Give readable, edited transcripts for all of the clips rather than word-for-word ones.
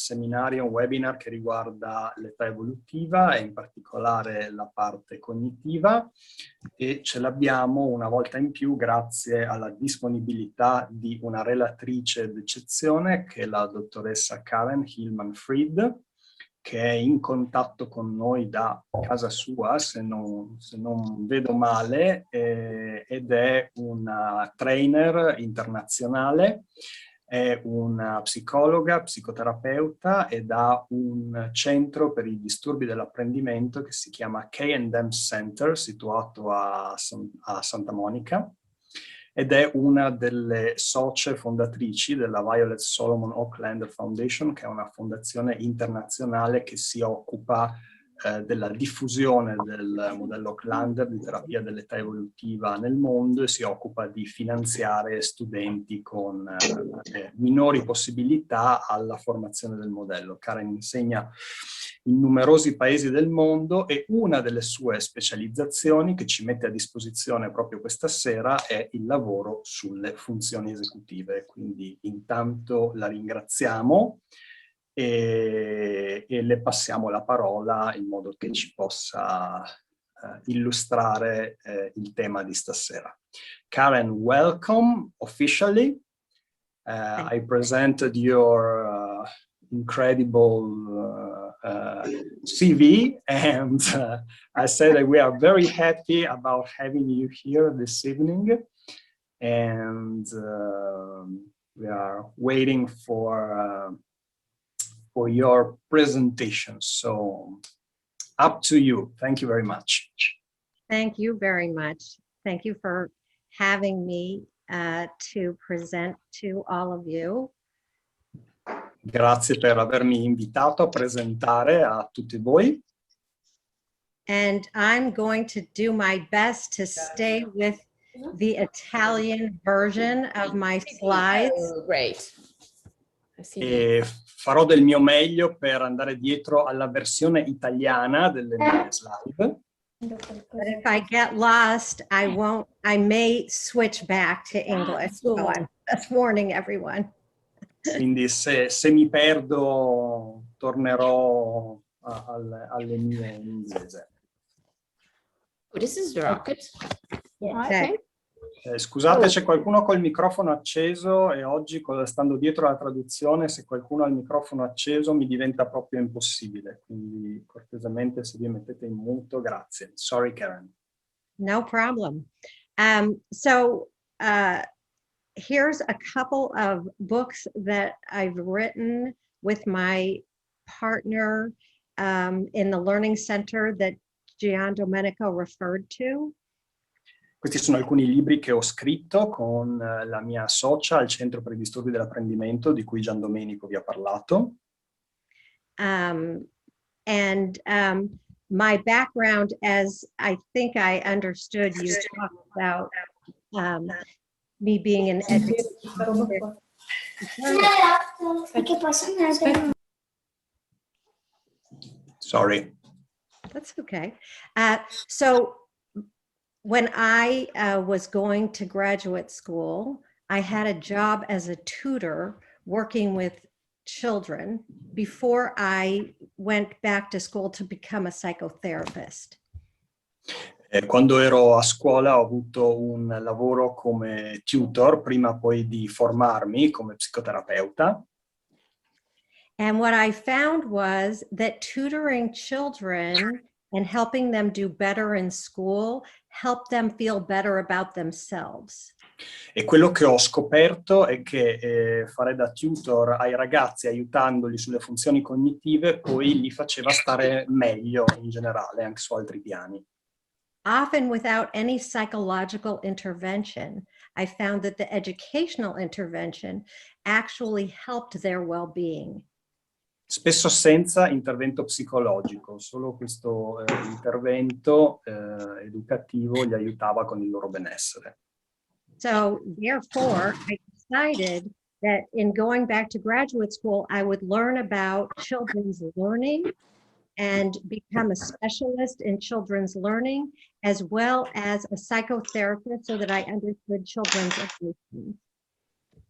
seminario, un webinar che riguarda l'età evolutiva e in particolare la parte cognitiva, e ce l'abbiamo una volta in più grazie alla disponibilità di una relatrice d'eccezione che è la dottoressa Karen Hillman Fried, che è in contatto con noi da casa sua, se non vedo male, ed è una trainer internazionale, è una psicologa, psicoterapeuta ed ha un centro per i disturbi dell'apprendimento che si chiama K&M Center, situato a Santa Monica, ed è una delle socie fondatrici della Violet Solomon Auckland Foundation, che è una fondazione internazionale che si occupa della diffusione del modello Auckland di terapia dell'età evolutiva nel mondo e si occupa di finanziare studenti con minori possibilità alla formazione del modello. Karen insegna in numerosi paesi del mondo e una delle sue specializzazioni che ci mette a disposizione proprio questa sera è il lavoro sulle funzioni esecutive. Quindi intanto la ringraziamo e le passiamo la parola in modo che ci possa illustrare il tema di stasera. Karen, welcome officially. I presented your incredible CV, and I said that we are very happy about having you here this evening, and we are waiting for your presentation. So up to you. Thank you very much. Thank you very much. Thank you for having me to present to all of you. Grazie per avermi invitato a presentare a tutti voi. And I'm going to do my best to stay with the Italian version of my slides. Oh, great. E farò del mio meglio per andare dietro alla versione italiana delle mie slide. But if I get lost, I may switch back to English. So I'm just warning everyone. Quindi se mi perdo tornerò alle mie in inglese. Oh, this is the rocket. Okay. Scusate, c'è qualcuno col microfono acceso e oggi, stando dietro alla traduzione, se qualcuno ha il microfono acceso mi diventa proprio impossibile. Quindi cortesemente se vi mettete in muto, grazie. Sorry, Karen. No problem. Here's a couple of books that I've written with my partner in the Learning Center that Gian Domenico referred to. Questi sono alcuni libri che ho scritto con la mia socia al Centro per i disturbi dell'apprendimento, di cui Gian Domenico vi ha parlato. My background, as I think I understood you talk about me being an educator. Sorry. That's okay. So when I was going to graduate school, I had a job as a tutor working with children before I went back to school to become a psychotherapist. Quando ero a scuola ho avuto un lavoro come tutor, prima poi di formarmi come psicoterapeuta. And what I found was that tutoring children and helping them do better in school helped them feel better about themselves. E quello che ho scoperto è che fare da tutor ai ragazzi, aiutandoli sulle funzioni cognitive, poi li faceva stare meglio in generale, anche su altri piani. Often without any psychological intervention, I found that the educational intervention actually helped their well-being. Spesso senza intervento psicologico, solo questo intervento educativo li aiutava con il loro benessere. So therefore, I decided that in going back to graduate school, I would learn about children's learning and become a specialist in children's learning, as well as a psychotherapist so that I understood children's emotions.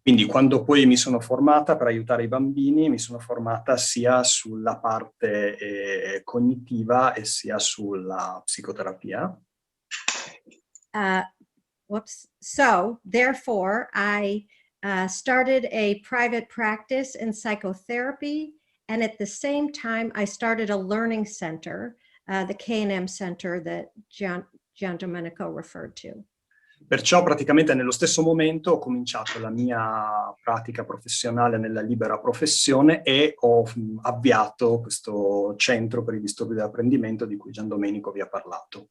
Quindi quando poi mi sono formata per aiutare i bambini, mi sono formata sia sulla parte cognitiva e sia sulla psicoterapia. So, therefore, I started a private practice in psychotherapy, and at the same time, I started a learning center, the K&M Center that Gian Domenico referred to. Perciò praticamente nello stesso momento ho cominciato la mia pratica professionale nella libera professione e ho avviato questo centro per i disturbi dell'apprendimento di cui Gian Domenico vi ha parlato.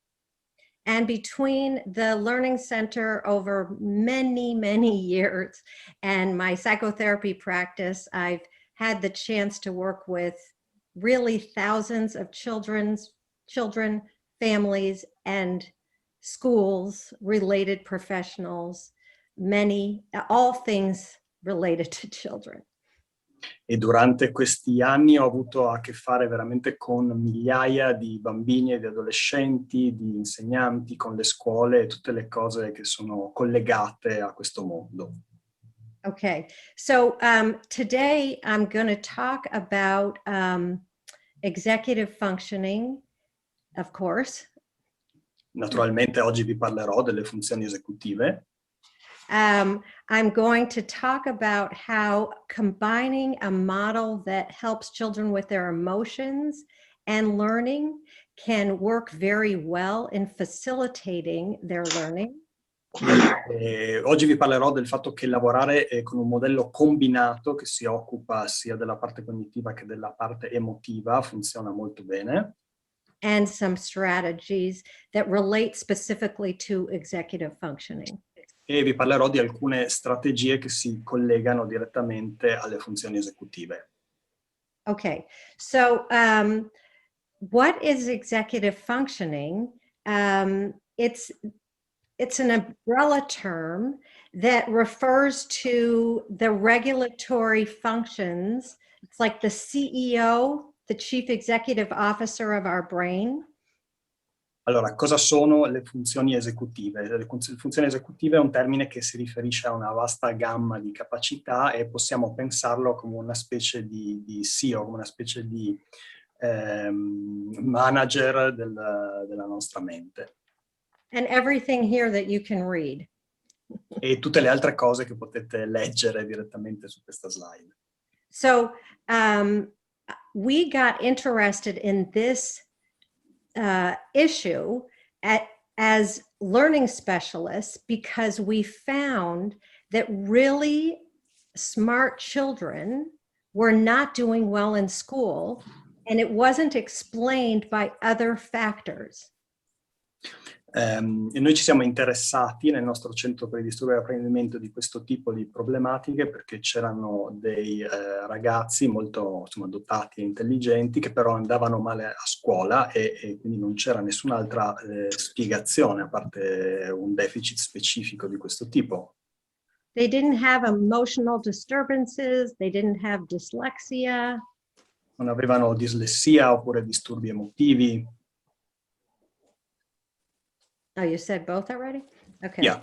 And between the Learning Center over many, many years and my psychotherapy practice, I've had the chance to work with really thousands of children, families, and schools, related professionals, all things related to children. E durante questi anni ho avuto a che fare veramente con migliaia di bambini e di adolescenti, di insegnanti, con le scuole e tutte le cose che sono collegate a questo mondo. Okay, so today I'm going to talk about executive functioning, of course. Naturalmente oggi vi parlerò delle funzioni esecutive. I'm going to talk about how combining a model that helps children with their emotions and learning can work very well in facilitating their learning. Oggi vi parlerò del fatto che lavorare con un modello combinato che si occupa sia della parte cognitiva che della parte emotiva funziona molto bene. And some strategies that relate specifically to executive functioning. E vi parlerò di alcune strategie che si collegano direttamente alle funzioni esecutive. Okay, so what is executive functioning? It's an umbrella term that refers to the regulatory functions. It's like the CEO, the Chief Executive Officer of our brain. Allora, cosa sono le funzioni esecutive? Le funzioni esecutive è un termine che si riferisce a una vasta gamma di capacità e possiamo pensarlo come una specie di CEO, come una specie di manager della nostra mente. And everything here that you can read. E tutte le altre cose che potete leggere direttamente su questa slide. So we got interested in this issue as learning specialists because we found that really smart children were not doing well in school, and it wasn't explained by other factors. E noi ci siamo interessati nel nostro centro per i disturbi dell'apprendimento di questo tipo di problematiche perché c'erano dei ragazzi molto dotati e intelligenti che però andavano male a scuola e quindi non c'era nessun'altra spiegazione a parte un deficit specifico di questo tipo. They didn't have emotional disturbances, they didn't have dyslexia. Non avevano dislessia oppure disturbi emotivi. Oh, you said both already? Okay. Yeah.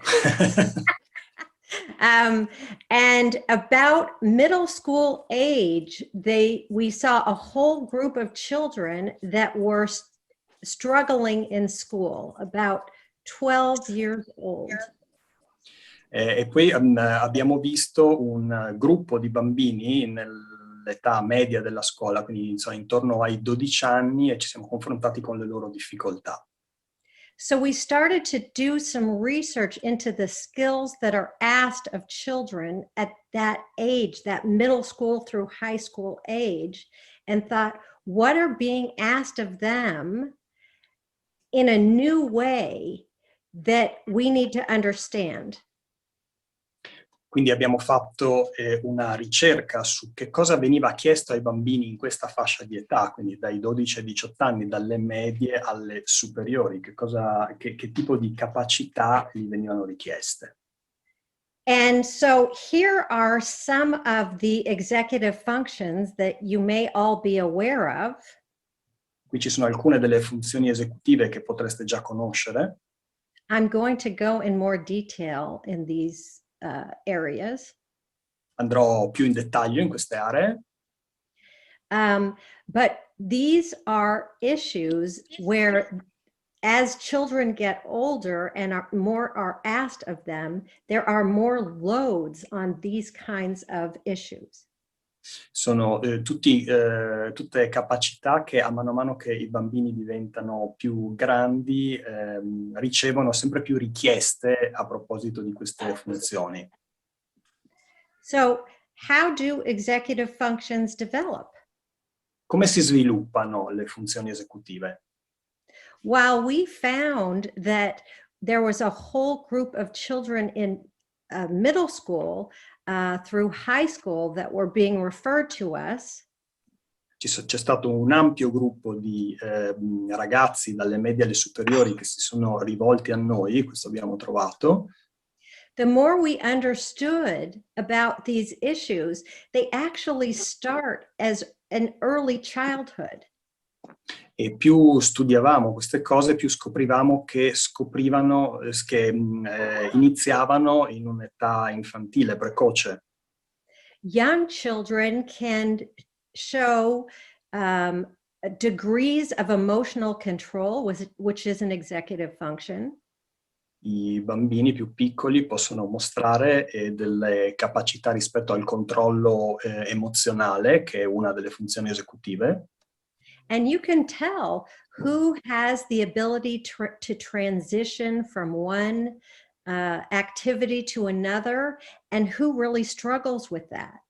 And about middle school age, we saw a whole group of children that were struggling in school, about 12 years old. E poi abbiamo visto un gruppo di bambini nell'età media della scuola, quindi intorno ai 12 anni, e ci siamo confrontati con le loro difficoltà. So we started to do some research into the skills that are asked of children at that age, that middle school through high school age, and thought, what are being asked of them in a new way that we need to understand? Quindi abbiamo fatto una ricerca su che cosa veniva chiesto ai bambini in questa fascia di età, quindi dai 12 ai 18 anni, dalle medie alle superiori, che tipo di capacità gli venivano richieste. And so here are some of the executive functions that you may all be aware of. Qui ci sono alcune delle funzioni esecutive che potreste già conoscere. I'm going to go in more detail in these areas. andrò più in dettaglio in queste aree. But these are issues where, as children get older and more are asked of them, there are more loads on these kinds of issues. Sono tutte capacità che a mano che i bambini diventano più grandi ricevono sempre più richieste a proposito di queste funzioni. So, how do executive functions develop? Come si sviluppano le funzioni esecutive? While we found that there was a whole group of children in middle school through high school that were being referred to us, c'è stato un ampio gruppo di ragazzi dalle medie alle superiori che si sono rivolti a noi, questo abbiamo trovato. the more we understood about these issues, they actually start as an early childhood. E più studiavamo queste cose, più scoprivamo che iniziavano in un'età infantile, precoce. Young children can show degrees of emotional control, which is an executive function. I bambini più piccoli possono mostrare delle capacità rispetto al controllo emozionale, che è una delle funzioni esecutive. And you can tell who has the ability to transition from one activity to another and who really struggles with that.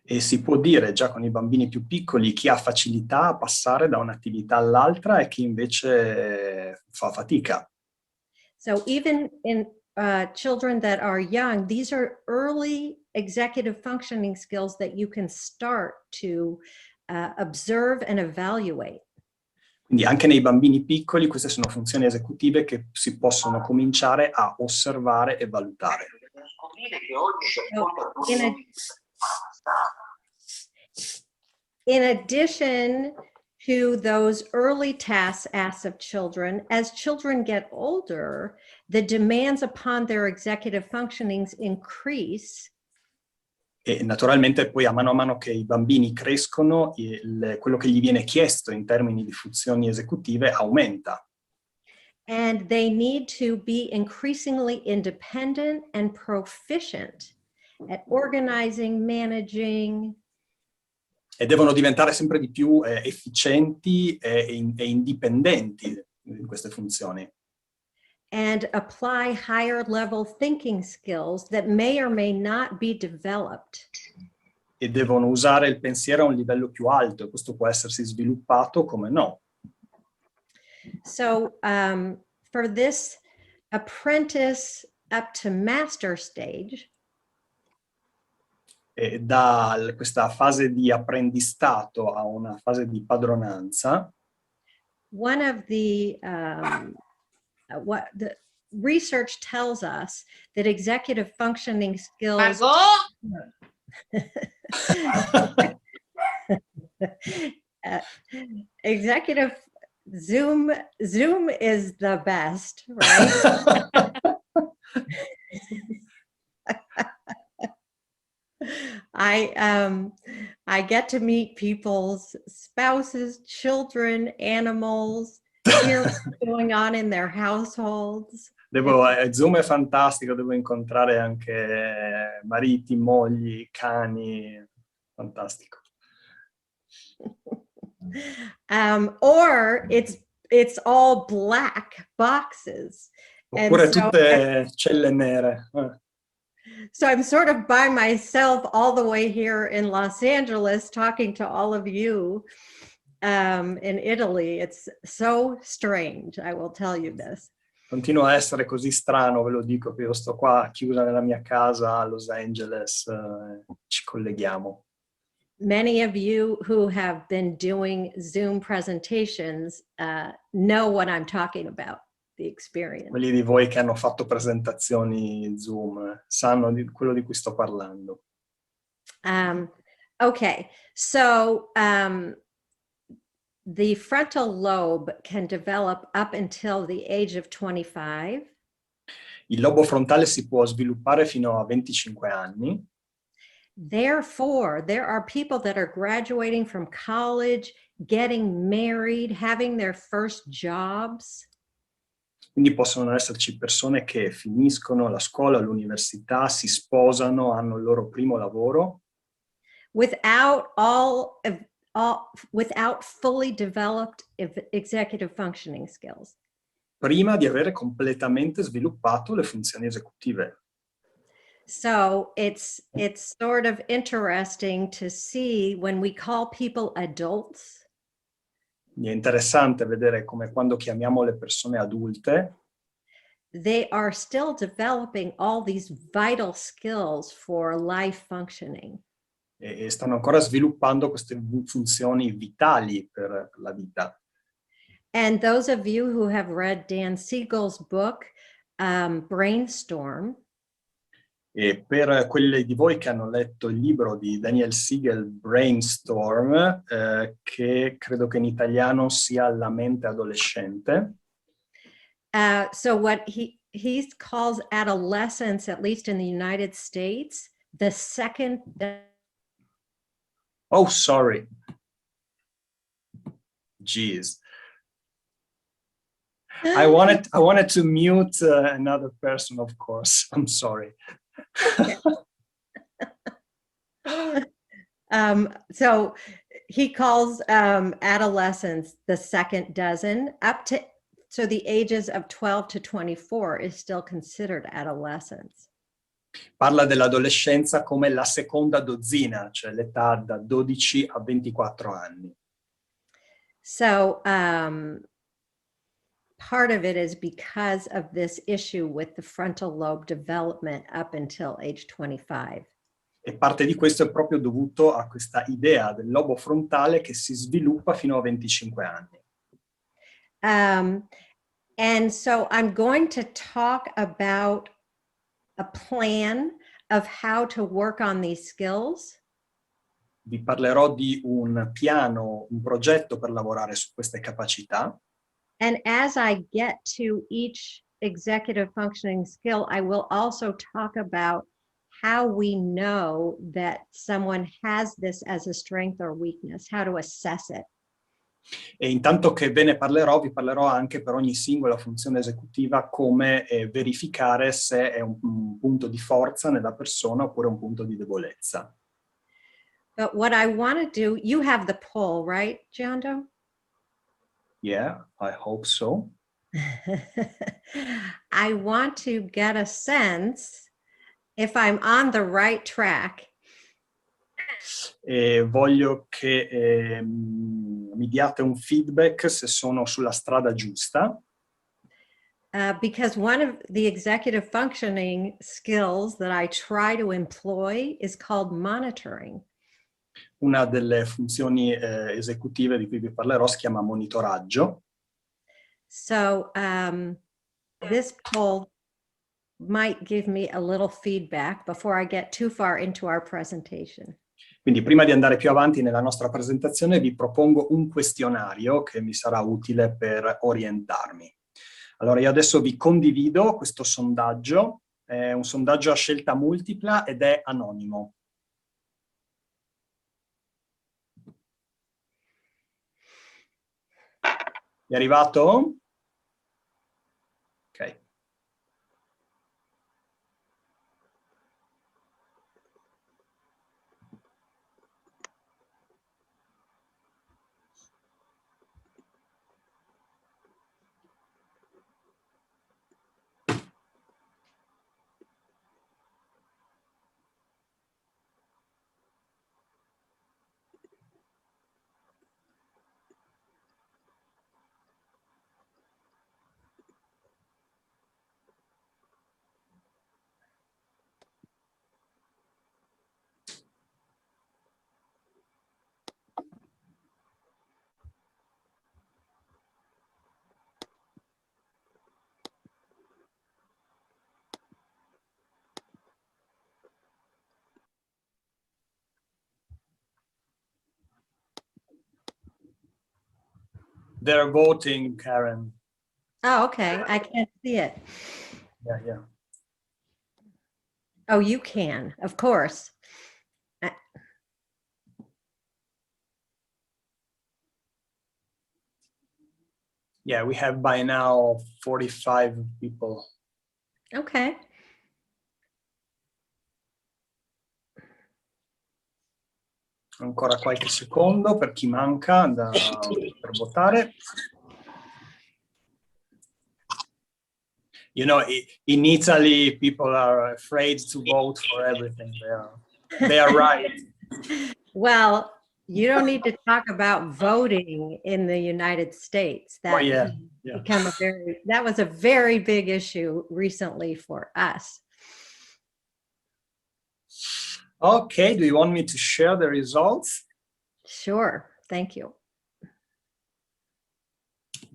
E si può dire già con i bambini più piccoli chi ha facilità a passare da un'attività all'altra e chi invece fa fatica. So even in children that are young, these are early executive functioning skills that you can start to observe and evaluate. Quindi anche nei bambini piccoli queste sono funzioni esecutive che si possono cominciare a osservare e valutare. In addition to those early tasks asked of children, as children get older, the demands upon their executive functionings increase. E naturalmente poi a mano che i bambini crescono, quello che gli viene chiesto in termini di funzioni esecutive aumenta. And they need to be increasingly independent and proficient at organizing, managing. E devono diventare sempre di più efficienti e indipendenti in queste funzioni. And apply higher level thinking skills that may or may not be developed. E devono usare il pensiero a un livello più alto, e questo può essersi sviluppato come no. So for this apprentice up to master stage, E da questa fase di apprendistato a una fase di padronanza, one of what the research tells us that executive functioning skills executive Zoom is the best, right? I get to meet people's spouses, children, animals, hear what's going on in their households. Zoom è fantastico, devo incontrare anche mariti, mogli, cani, fantastico. Or it's all black boxes. Oppure tutte celle nere. So I'm sort of by myself all the way here in Los Angeles talking to all of you in Italy. It's so strange, I will tell you this. Continua a essere così strano, ve lo dico, che io sto qua chiusa nella mia casa a Los Angeles, ci colleghiamo. Many of you who have been doing Zoom presentations know what I'm talking about, the experience. Quelli di voi che hanno fatto presentazioni Zoom sanno di quello di cui sto parlando. Okay, so the frontal lobe can develop up until the age of 25. Il lobo frontale si può sviluppare fino a 25 anni. Therefore, there are people that are graduating from college, getting married, having their first jobs. Quindi possono esserci persone che finiscono la scuola, l'università, si sposano, hanno il loro primo lavoro. Without without fully developed executive functioning skills. Prima di avere completamente sviluppato le funzioni esecutive. So it's sort of interesting to see when we call people adults. È interessante vedere come quando chiamiamo le persone adulte, they are still developing all these vital skills for life functioning. e stanno ancora sviluppando queste funzioni vitali per la vita. And those of you who have read Dan Siegel's book, Brainstorm, E per quelli di voi che hanno letto il libro di Daniel Siegel, Brainstorm, che credo che in italiano sia La mente adolescente. so what he calls adolescence, at least in the United States, the second. Oh, sorry. Jeez. I wanted to mute another person, of course. I'm sorry. So he calls adolescence the second dozen, up to, so the ages of 12 to 24 is still considered adolescence. Parla dell'adolescenza come la seconda dozzina, cioè l'età da 12 a 24 anni. So part of it is because of this issue with the frontal lobe development up until age 25. E parte di questo è proprio dovuto a questa idea del lobo frontale che si sviluppa fino a 25 anni. And so I'm going to talk about a plan of how to work on these skills. Vi parlerò di un piano, un progetto per lavorare su queste capacità. And as I get to each executive functioning skill, I will also talk about how we know that someone has this as a strength or weakness, how to assess it. E intanto che ve ne parlerò, vi parlerò anche per ogni singola funzione esecutiva come verificare se è un punto di forza nella persona oppure un punto di debolezza. But what I want to do, you have the poll, right, Giando? Yeah, I hope so. I want to get a sense if I'm on the right track. E voglio che mi diate un feedback se sono sulla strada giusta. Because one of the executive functioning skills that I try to employ is called monitoring. Una delle funzioni esecutive di cui vi parlerò si chiama monitoraggio. So this poll might give me a little feedback before I get too far into our presentation. Quindi prima di andare più avanti nella nostra presentazione vi propongo un questionario che mi sarà utile per orientarmi. Allora io adesso vi condivido questo sondaggio, è un sondaggio a scelta multipla ed è anonimo. È arrivato? Ok. They're voting, Karen. Oh, okay. I can't see it. Yeah, yeah. Oh, you can, of course. Yeah, we have by now 45 people. Okay. Ancora qualche secondo per chi manca per votare. You know, in Italy, people are afraid to vote for everything. They are right. Well, you don't need to talk about voting in the United States. That that was a very big issue recently for us. Okay, do you want me to share the results? Sure, thank you.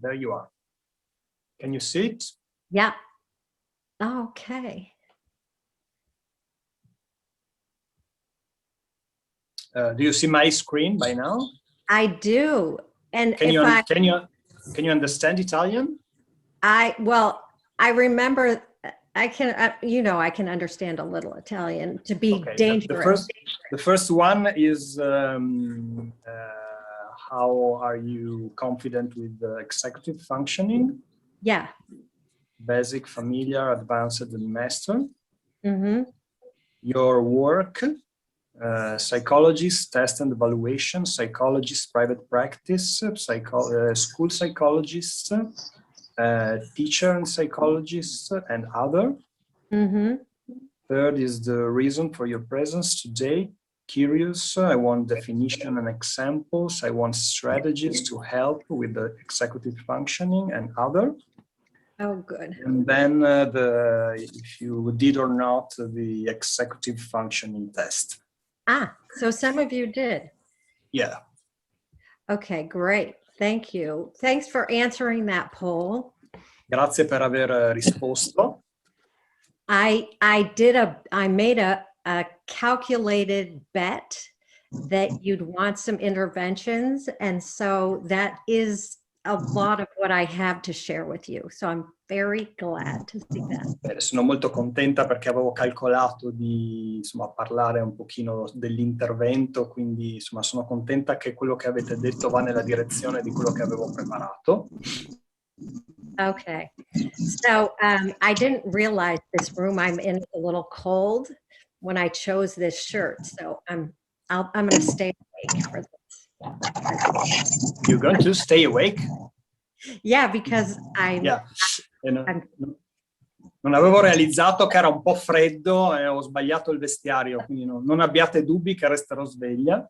There you are. Can you see it? Yeah. Okay. Do you see my screen by now? I do. And can you understand Italian? Well, I remember I can, you know, I can understand a little Italian to be dangerous. The first one is how are you confident with the executive functioning? Yeah. Basic, familiar, advanced, and master. Mm-hmm. Your work, psychologist, test and evaluation, psychologist, private practice, school psychologist, teacher and psychologist, and other. Mm-hmm. Third is the reason for your presence today. Curious, I want definition and examples. I want strategies to help with the executive functioning and other. Oh, good. And then if you did or not, the executive functioning test. Ah, so some of you did. Yeah. Okay, great. Thank you. Thanks for answering that poll. Grazie per aver risposto. I made a calculated bet that you'd want some interventions, and so that is a lot of what I have to share with you. So I'm very glad to see that. Sono molto contenta perché avevo calcolato di parlare un pochino dell'intervento, quindi insomma sono contenta che quello che avete detto va nella direzione di quello che avevo preparato. Okay, so I didn't realize this room I'm in is a little cold when I chose this shirt, so I'm going to stay awake for this. You're going to stay awake? Yeah, because non avevo realizzato che era un po' freddo e ho sbagliato il vestiario, quindi non abbiate dubbi che resterò sveglia.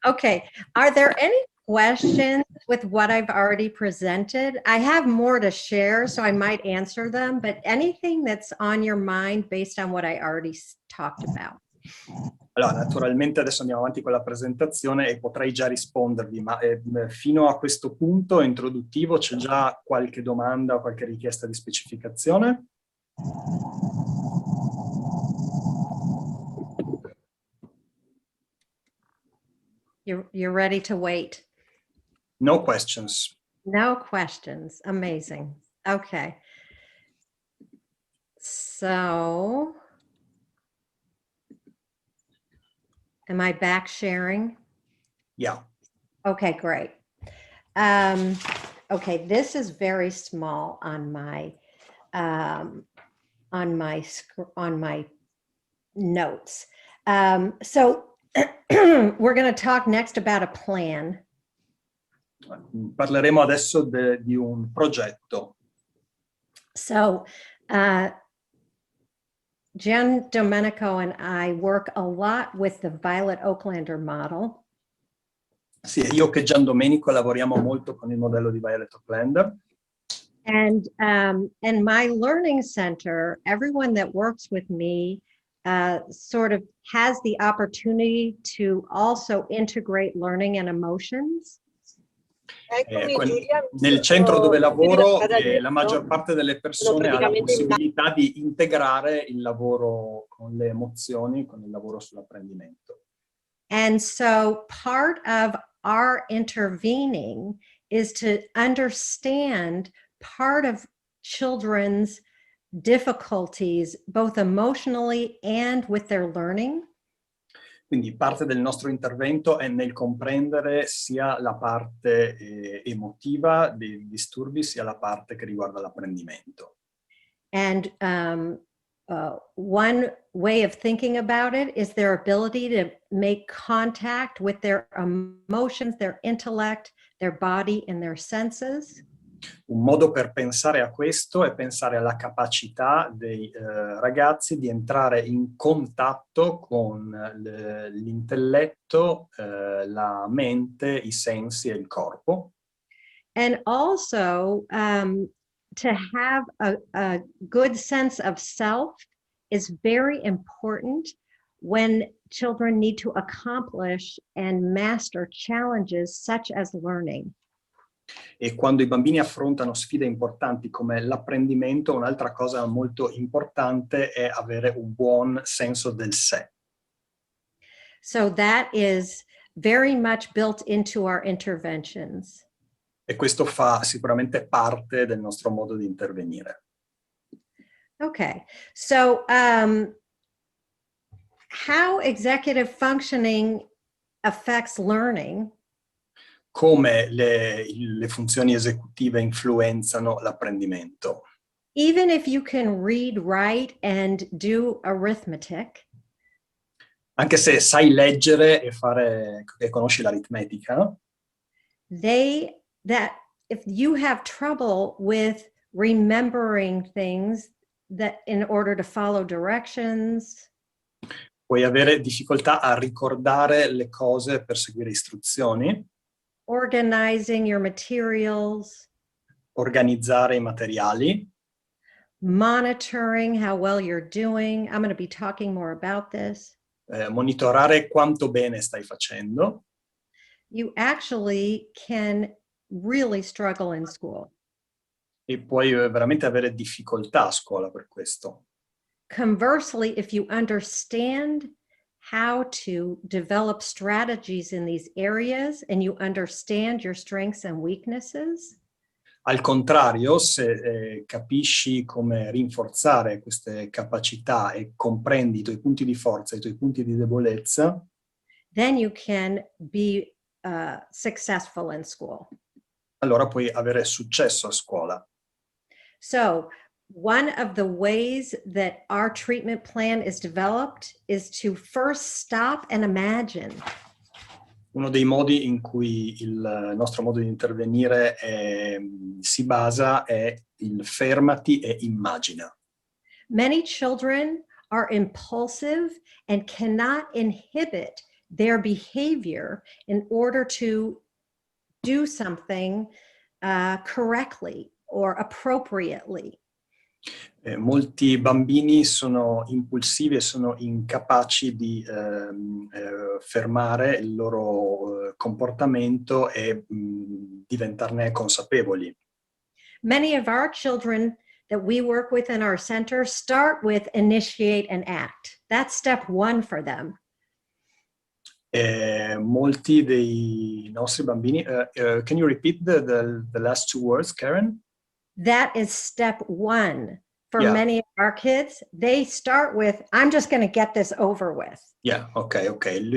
Okay, are there any questions with what I've already presented? I have more to share, so I might answer them, but anything that's on your mind based on what I already talked about? Allora, naturalmente adesso andiamo avanti con la presentazione e potrei già rispondervi, ma fino a questo punto introduttivo c'è già qualche domanda o qualche richiesta di specificazione? You're ready to wait? No questions. No questions. Amazing. Okay. So, am I back sharing? Yeah. Okay, great. Okay, this is very small on my notes. So we're going to talk next about a plan. Parleremo adesso di un progetto. So Jen Domenico and I work a lot with the Violet Oaklander model. Sì, io che Gian Domenico lavoriamo molto con il modello di Violet Oaklander. And my learning center, everyone that works with me sort of has the opportunity to also integrate learning and emotions. Nel centro dove lavoro la maggior parte delle persone ha la possibilità di integrare il lavoro con le emozioni, con il lavoro sull'apprendimento. And so part of our intervening is to understand part of children's difficulties, both emotionally and with their learning. Quindi parte del nostro intervento è nel comprendere sia la parte emotiva dei disturbi, sia la parte che riguarda l'apprendimento. And one way of thinking about it is their ability to make contact with their emotions, their intellect, their body, and their senses. Un modo per pensare a questo è pensare alla capacità dei ragazzi di entrare in contatto con l'intelletto, la mente, i sensi e il corpo. And also to have a good sense of self is very important when children need to accomplish and master challenges such as learning. E quando i bambini affrontano sfide importanti come l'apprendimento, un'altra cosa molto importante è avere un buon senso del sé. So that is very much built into our interventions. E questo fa sicuramente parte del nostro modo di intervenire. Okay, so how executive functioning affects learning? Come le funzioni esecutive influenzano l'apprendimento. Even if you can read, write, and do arithmetic, Anche se sai leggere e conosci l'aritmetica, that if you have trouble with remembering things that in order to follow directions, puoi avere difficoltà a ricordare le cose per seguire istruzioni, organizing your materials, organizzare i materiali, monitoring how well you're doing. I'm going to be talking more about this. monitorare quanto bene stai facendo, You actually can really struggle in school. e puoi veramente avere difficoltà a scuola per questo. Conversely, if you understand how to develop strategies in these areas and you understand your strengths and weaknesses, Al contrario, se capisci come rinforzare queste capacità e comprendi i tuoi punti di forza e i tuoi punti di debolezza, then you can be successful in school. allora puoi avere successo a scuola. So one of the ways that our treatment plan is developed is to first stop and imagine. Uno dei modi in cui il nostro modo di intervenire si basa è il fermati e immagina. Many children are impulsive and cannot inhibit their behavior in order to do something correctly or appropriately. Molti bambini sono impulsivi e sono incapaci di fermare il loro comportamento e diventarne consapevoli. Many of our children that we work with in our center start with initiate and act. That's step one for them. Molti dei nostri bambini, can you repeat the last two words, Karen? That is step one. For Yeah. many of our kids, they start with, I'm just going to get this over with. Yeah, ok.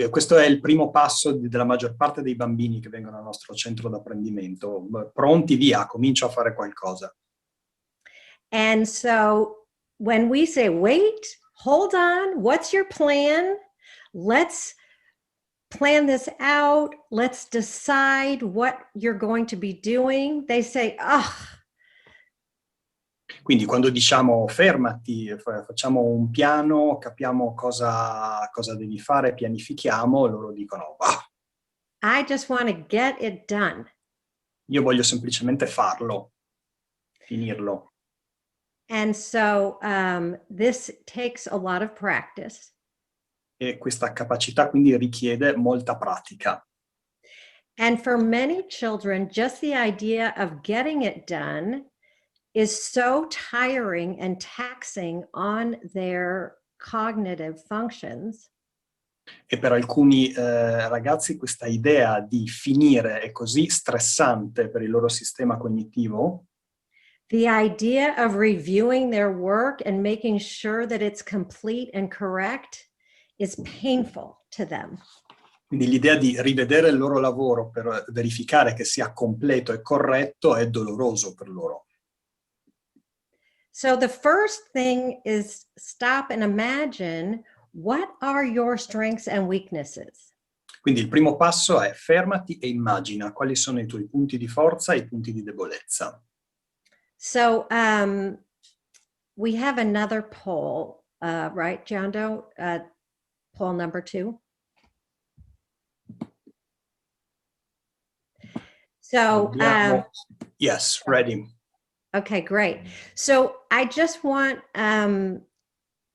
Questo è il primo passo della maggior parte dei bambini che vengono al nostro centro d'apprendimento. Pronti, via, comincio a fare qualcosa. And so when we say, wait, hold on, what's your plan? Let's plan this out. Let's decide what you're going to be doing. They say, Quindi quando diciamo fermati, facciamo un piano, capiamo cosa devi fare, pianifichiamo, loro dicono, I just want to get it done. Io voglio semplicemente farlo, finirlo. And so this takes a lot of practice. E questa capacità quindi richiede molta pratica. And for many children, just the idea of getting it done is so tiring and taxing on their cognitive functions. E per alcuni ragazzi questa idea di finire è così stressante per il loro sistema cognitivo. The idea of reviewing their work and making sure that it's complete and correct is painful. to them. Quindi l'idea di rivedere il loro lavoro per verificare che sia completo e corretto è doloroso per loro. So the first thing is stop and imagine, what are your strengths and weaknesses? Quindi il primo passo è fermati e immagina quali sono i tuoi punti di forza e i punti di debolezza. So we have another poll, right, John Doe? Poll number 2. So, yes, ready. Okay, great. So I just want,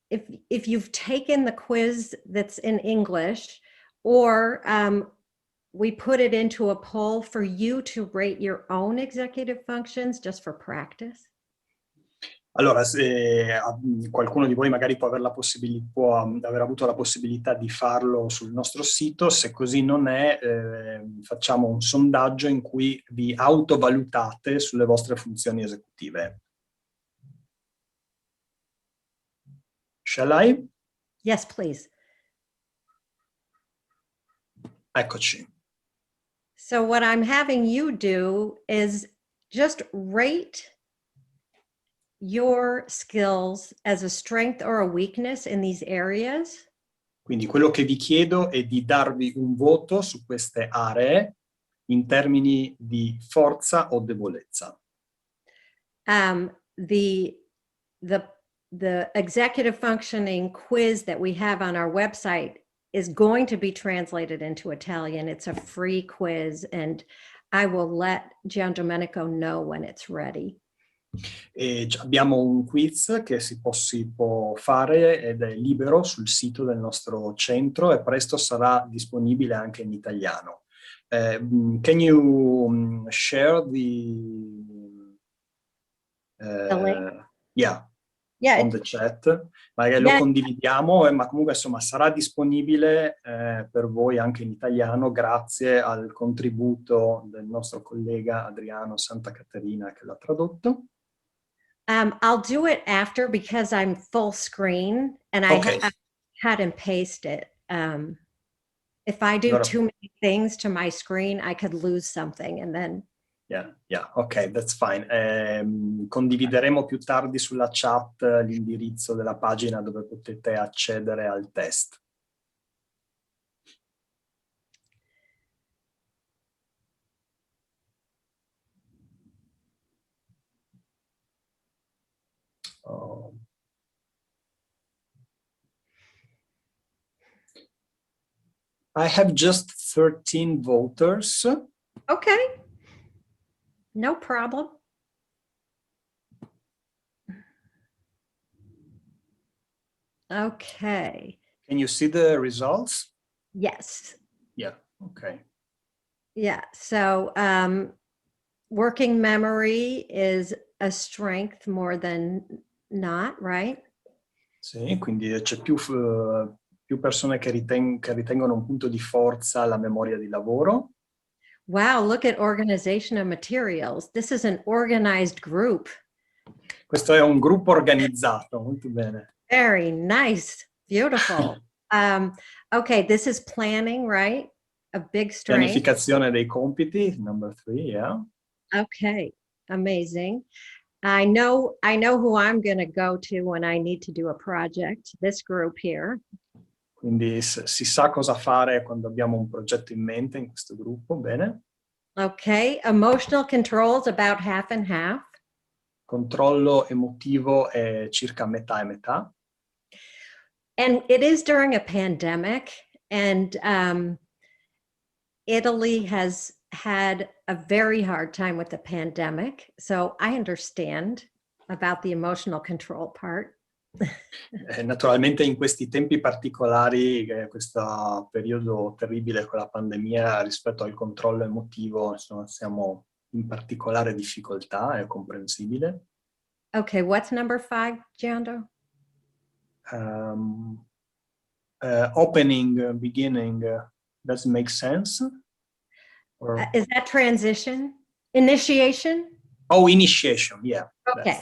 if you've taken the quiz that's in English, or we put it into a poll for you to rate your own executive functions just for practice. Allora, se qualcuno di voi magari può aver avuto la possibilità di farlo sul nostro sito, se così non è, facciamo un sondaggio in cui vi autovalutate sulle vostre funzioni esecutive. Shall I? Yes, please. Eccoci. So what I'm having you do is just rate your skills as a strength or a weakness in these areas. Quindi quello che vi chiedo è di darvi un voto su queste aree in termini di forza o debolezza. The executive functioning quiz that we have on our website is going to be translated into Italian. It's a free quiz, and I will let Giandomenico know when it's ready. E abbiamo un quiz che si può fare ed è libero sul sito del nostro centro e presto sarà disponibile anche in italiano. Can you share the link? Yeah, on the chat? Magari lo condividiamo, ma comunque insomma sarà disponibile per voi anche in italiano grazie al contributo del nostro collega Adriano Santa Caterina che l'ha tradotto. I'll do it after because I'm full screen and Okay. I cut and paste it. If I do too many things to my screen, I could lose something and then. Yeah, ok, that's fine. Condivideremo più tardi sulla chat l'indirizzo della pagina dove potete accedere al test. I have just 13 voters. Okay. No problem. Okay. Can you see the results? Yes. Yeah, okay. Yeah, so working memory is a strength more than not, right? Sì, quindi c'è più persone che ritengono un punto di forza la memoria di lavoro. Wow, look at organization of materials. This is an organized group. Questo è un gruppo organizzato, molto bene. Very nice, beautiful. Okay, this is planning, right? A big strength. Pianificazione dei compiti, number 3, yeah. Okay, amazing. I know who I'm going to go to when I need to do a project, this group here. Quindi si sa cosa fare quando abbiamo un progetto in mente in questo gruppo, bene. Okay, emotional controls about half and half. Controllo emotivo è circa metà e metà. And it is during a pandemic, and Italy has had a very hard time with the pandemic. So I understand about the emotional control part. Naturalmente in questi tempi particolari, questo periodo terribile con la pandemia rispetto al controllo emotivo, insomma, siamo in particolare difficoltà, è comprensibile. Okay, what's number 5, Giando? Opening, beginning, does it make sense? Or... Is that transition? Initiation? Oh, initiation, yeah. Okay,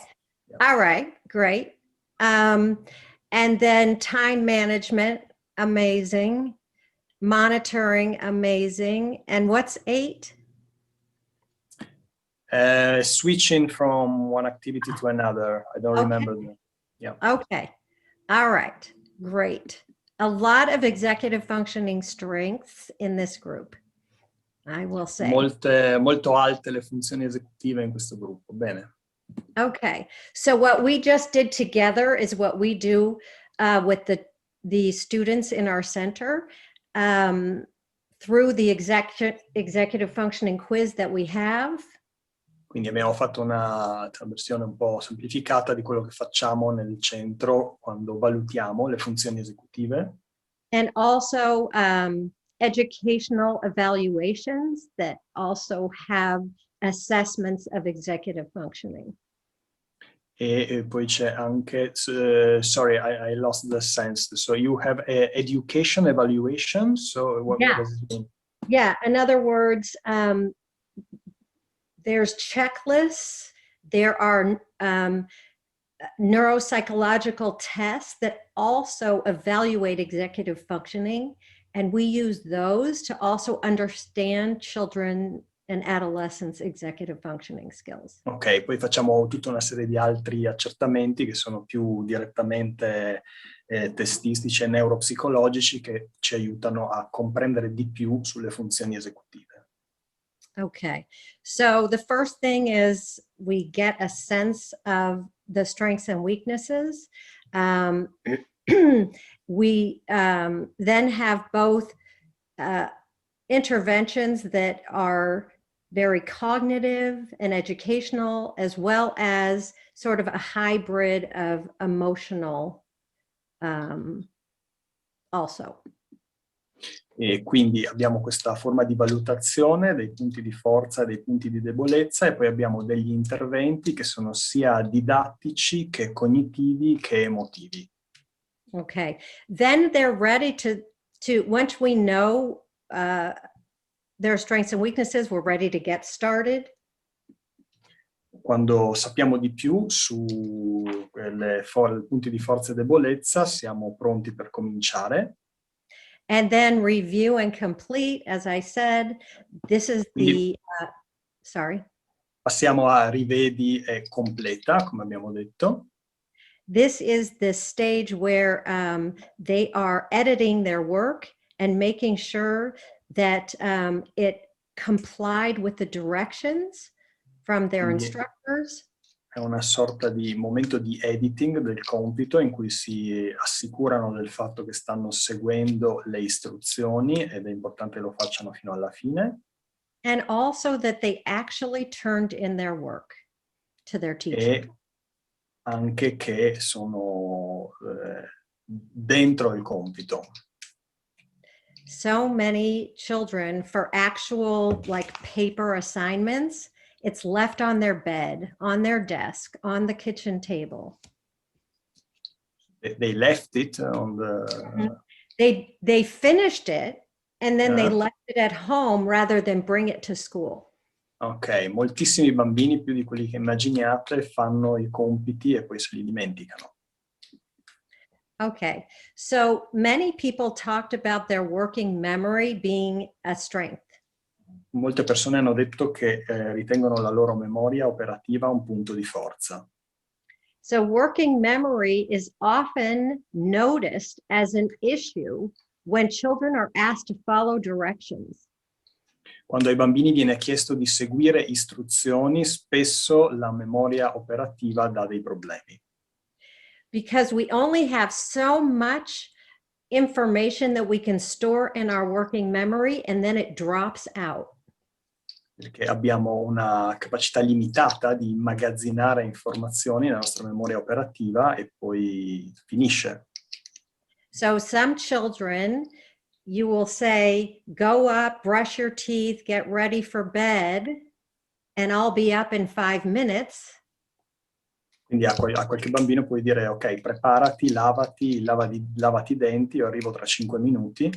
yeah. All right, great. And then time management, amazing. monitoring, amazing. And what's 8? Switching from one activity to another. I don't remember. Yeah. Okay. All right. Great. A lot of executive functioning strengths in this group, I will say. Molto alte le funzioni esecutive in questo gruppo. Bene. Okay. So what we just did together is what we do with the students in our center through the executive functioning quiz that we have. Quindi abbiamo fatto una versione un po' semplificata di quello che facciamo nel centro quando valutiamo le funzioni esecutive. And also educational evaluations that also have assessments of executive functioning. E poi c'è anche, sorry, I lost the sense. So you have education evaluation. So what does it mean? Yeah, in other words, there's checklists, there are neuropsychological tests that also evaluate executive functioning, and we use those to also understand children and adolescents' executive functioning skills. Ok, poi facciamo tutta una serie di altri accertamenti che sono più direttamente testistici e neuropsicologici che ci aiutano a comprendere di più sulle funzioni esecutive. Okay, so the first thing is we get a sense of the strengths and weaknesses. We then have both interventions that are very cognitive and educational, as well as sort of a hybrid of emotional also. E quindi abbiamo questa forma di valutazione dei punti di forza e dei punti di debolezza, e poi abbiamo degli interventi che sono sia didattici che cognitivi che emotivi. Okay, then they're ready to once we know their strengths and weaknesses, we're ready to get started. Quando sappiamo di più su punti di forza e debolezza, siamo pronti per cominciare. And then review and complete, as I said, this is the, sorry. Passiamo a rivedi e completa, come abbiamo detto. This is the stage where they are editing their work and making sure that it complied with the directions from their instructors. È una sorta di momento di editing del compito in cui si assicurano del fatto che stanno seguendo le istruzioni, ed è importante che lo facciano fino alla fine. And also that they actually turned in their work to their teacher. E anche che sono dentro il compito. So many children, for actual like paper assignments, it's left on their bed, on their desk, on the kitchen table. They left it on the... They finished it and then they left it at home rather than bring it to school. Ok, moltissimi bambini, più di quelli che immaginiate, fanno i compiti e poi se li dimenticano. Okay, so many people talked about their working memory being a strength. Molte persone hanno detto che ritengono la loro memoria operativa un punto di forza. So working memory is often noticed as an issue when children are asked to follow directions. Quando ai bambini viene chiesto di seguire istruzioni, spesso la memoria operativa dà dei problemi. Because we only have so much information that we can store in our working memory, and then it drops out. Perché abbiamo una capacità limitata di immagazzinare informazioni nella nostra memoria operativa e poi finisce. So some children, you will say, go up, brush your teeth, get ready for bed, and I'll be up in 5 minutes. Quindi a qualche bambino puoi dire, ok, preparati, lavati i denti, io arrivo tra 5 minuti.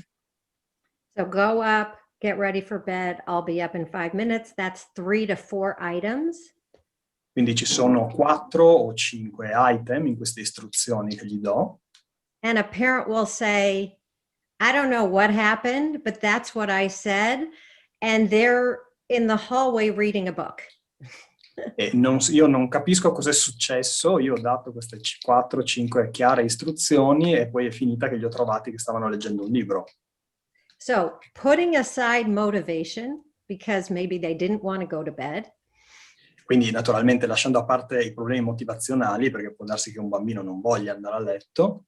So go up, get ready for bed, I'll be up in 5 minutes. That's 3 to 4 items. Quindi ci sono 4 o 5 item in queste istruzioni che gli do. And a parent will say, I don't know what happened, but that's what I said. And they're in the hallway reading a book. Io non capisco cosa è successo, io ho dato queste 4-5 chiare istruzioni e poi è finita che li ho trovati che stavano leggendo un libro. So putting aside motivation, because maybe they didn't want to go to bed. Quindi naturalmente lasciando a parte i problemi motivazionali, perché può darsi che un bambino non voglia andare a letto.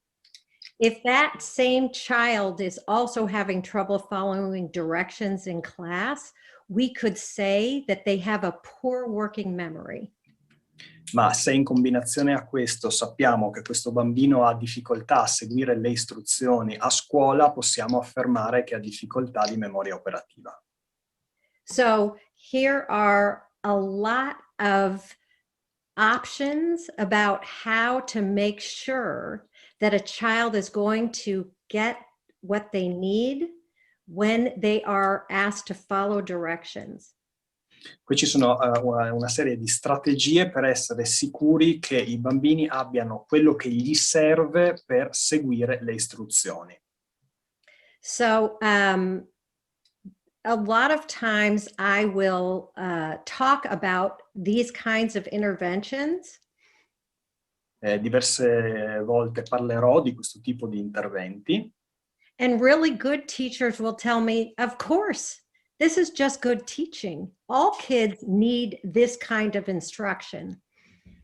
If that same child is also having trouble following directions in class, we could say that they have a poor working memory. Ma se in combinazione a questo sappiamo che questo bambino ha difficoltà a seguire le istruzioni a scuola, possiamo affermare che ha difficoltà di memoria operativa. So here are a lot of options about how to make sure that a child is going to get what they need when they are asked to follow directions. Qui ci sono una serie di strategie per essere sicuri che i bambini abbiano quello che gli serve per seguire le istruzioni. So a lot of times I will talk about these kinds of interventions. Diverse volte parlerò di questo tipo di interventi. And really good teachers will tell me, of course, this is just good teaching. All kids need this kind of instruction.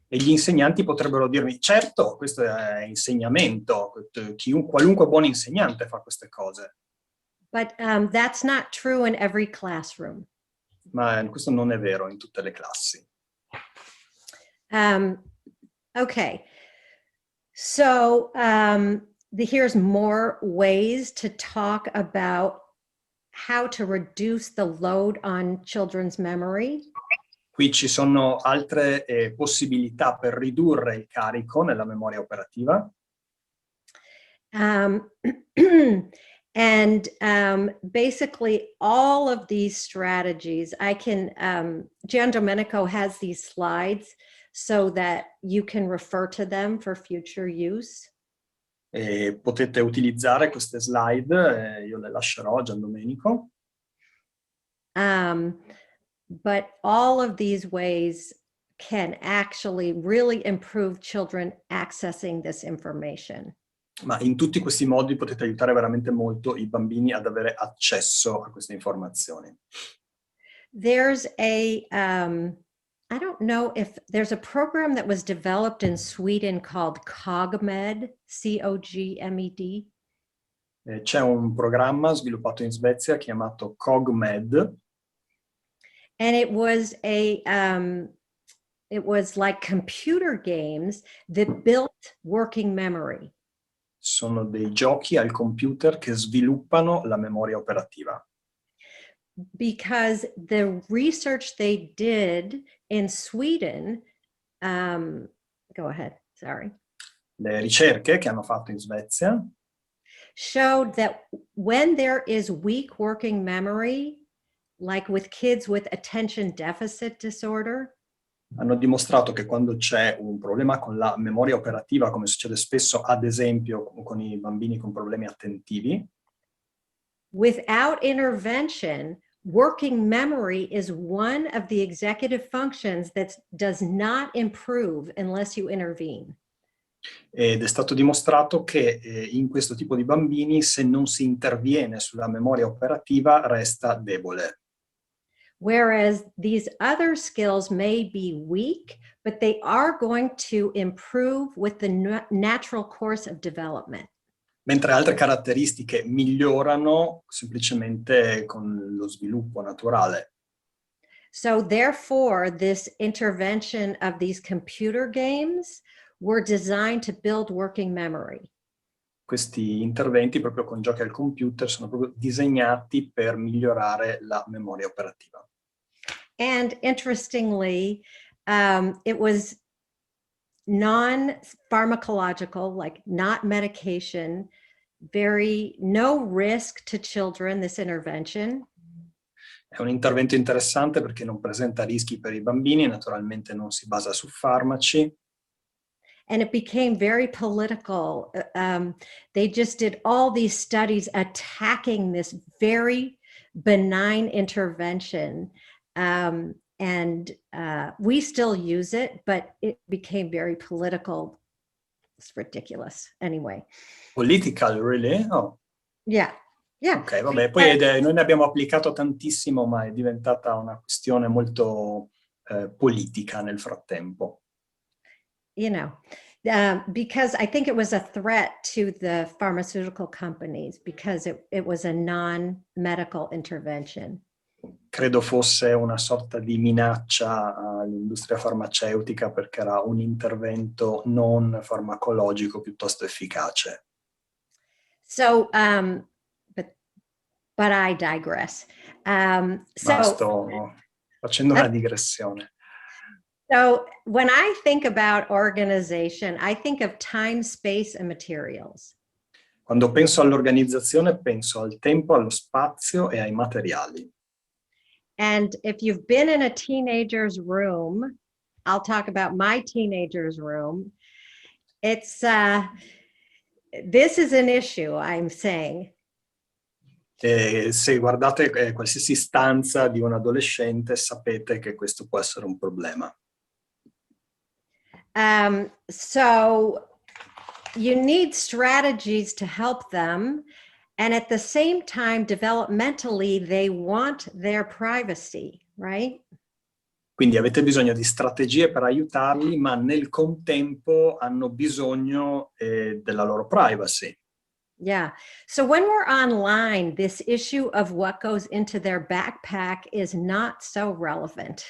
E gli insegnanti potrebbero dirmi, certo, questo è insegnamento, qualunque buon insegnante fa queste cose. But that's not true in every classroom. Ma questo non è vero in tutte le classi. Okay, so here's more ways to talk about how to reduce the load on children's memory. Qui ci sono altre possibilità per ridurre il carico nella memoria operativa. And basically all of these strategies, I can, Gian Domenico has these slides so that you can refer to them for future use. Potete utilizzare queste slide, io le lascerò a Gian Domenico. But all of these ways can actually really improve children accessing this information. Ma in tutti questi modi potete aiutare veramente molto i bambini ad avere accesso a queste informazioni. There's a, I don't know if there's a program that was developed in Sweden called COGMED, C-O-G-M-E-D. C'è un programma sviluppato in Svezia chiamato COGMED. And it was like computer games that built working memory. Sono dei giochi al computer che sviluppano la memoria operativa. Because the research they did in Sweden, go ahead, sorry. Le ricerche che hanno fatto in Svezia showed that when there is weak working memory, like with kids with attention deficit disorder, hanno dimostrato che quando c'è un problema con la memoria operativa, come succede spesso ad esempio con i bambini con problemi attentivi, without intervention, working memory is one of the executive functions that does not improve unless you intervene. Ed è stato dimostrato che in questo tipo di bambini, se non si interviene sulla memoria operativa, resta debole. Whereas these other skills may be weak, but they are going to improve with the natural course of development. Mentre altre caratteristiche migliorano semplicemente con lo sviluppo naturale. So therefore, this intervention of these computer games were designed to build working memory. Questi interventi proprio con giochi al computer sono proprio disegnati per migliorare la memoria operativa. And interestingly, it was non-pharmacological, like not medication, no risk to children, this intervention. È un intervento interessante perché non presenta rischi per i bambini, naturalmente non si basa su farmaci. and it became very political. They just did all these studies attacking this very benign intervention. And we still use it, but it became very political. It's ridiculous. Anyway. Political, really? Oh. Yeah. Yeah. Ok, vabbè, poi noi ne abbiamo applicato tantissimo, ma è diventata una questione molto politica nel frattempo. You know, because I think it was a threat to the pharmaceutical companies because it was a non-medical intervention. Credo fosse una sorta di minaccia all'industria farmaceutica perché era un intervento non farmacologico piuttosto efficace. So, but I digress. Sto facendo una digressione. So when I think about organization, I think of time, space, and materials. Quando penso all'organizzazione, penso al tempo, allo spazio e ai materiali. And if you've been in a teenager's room, I'll talk about my teenager's room. It's, this is an issue, I'm saying. E se guardate qualsiasi stanza di un adolescente, sapete che questo può essere un problema. So you need strategies to help them. And at the same time, developmentally, they want their privacy, right? Quindi avete bisogno di strategie per aiutarli, ma nel contempo hanno bisogno della loro privacy. Yeah. So when we're online, this issue of what goes into their backpack is not so relevant.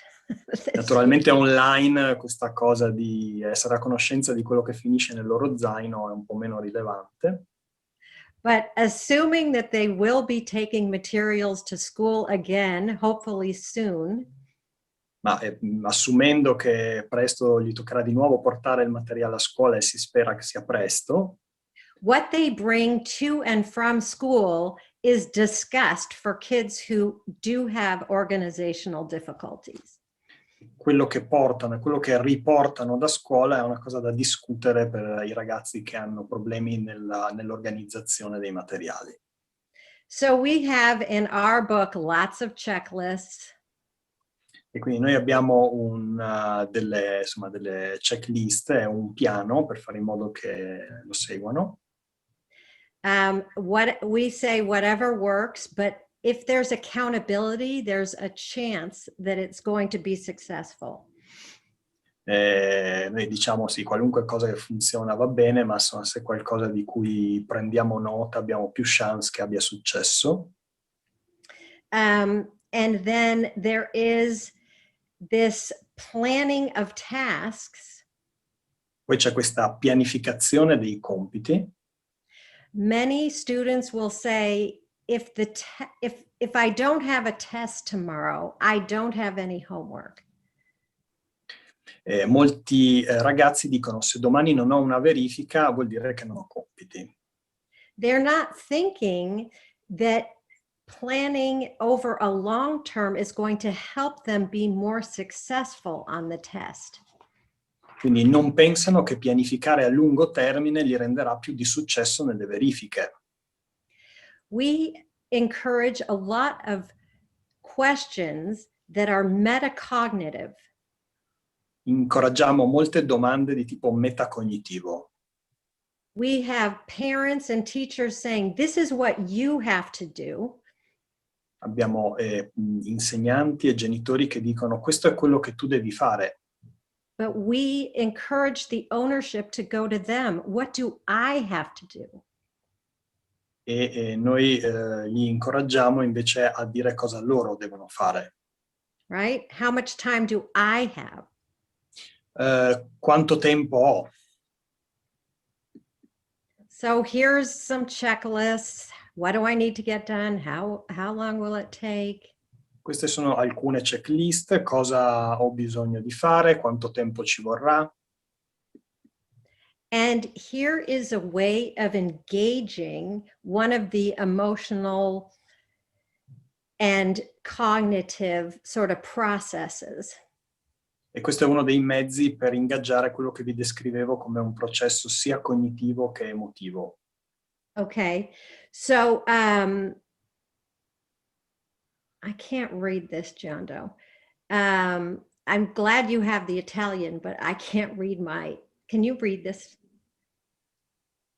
Naturalmente online questa cosa di essere a conoscenza di quello che finisce nel loro zaino è un po' meno rilevante. But assuming that they will be taking materials to school again, hopefully soon. Ma assumendo che presto gli toccherà di nuovo portare il materiale a scuola e si spera che sia presto. What they bring to and from school is discussed for kids who do have organizational difficulties. Quello che portano e quello che riportano da scuola è una cosa da discutere per i ragazzi che hanno problemi nell'organizzazione dei materiali. So we have in our book lots of checklists. E quindi noi abbiamo delle checklist e un piano per fare in modo che lo seguano. What we say, whatever works, but if there's accountability, there's a chance that it's going to be successful. Noi diciamo sì, qualunque cosa che funziona va bene, ma se qualcosa di cui prendiamo nota abbiamo più chance che abbia successo. And then there is this planning of tasks. Poi c'è questa pianificazione dei compiti. Many students will say, if I don't have a test tomorrow, I don't have any homework. Molti ragazzi dicono se domani non ho una verifica vuol dire che non ho compiti. They're not thinking that planning over a long term is going to help them be more successful on the test. Quindi non pensano che pianificare a lungo termine li renderà più di successo nelle verifiche. We encourage a lot of questions that are metacognitive. Incoraggiamo molte domande di tipo metacognitivo. We have parents and teachers saying, this is what you have to do. Abbiamo insegnanti e genitori che dicono questo è quello che tu devi fare. But we encourage the ownership to go to them. What do I have to do? E noi li incoraggiamo invece a dire cosa loro devono fare. Right? How much time do I have? Quanto tempo ho? So here's some checklists. What do I need to get done? How long will it take? Queste sono alcune checklist, cosa ho bisogno di fare, quanto tempo ci vorrà. And here is a way of engaging one of the emotional and cognitive sort of processes. E questo è uno dei mezzi per ingaggiare quello che vi descrivevo come un processo sia cognitivo che emotivo. Okay, so I can't read this, John Doe. I'm glad you have the Italian, but I can't read can you read this?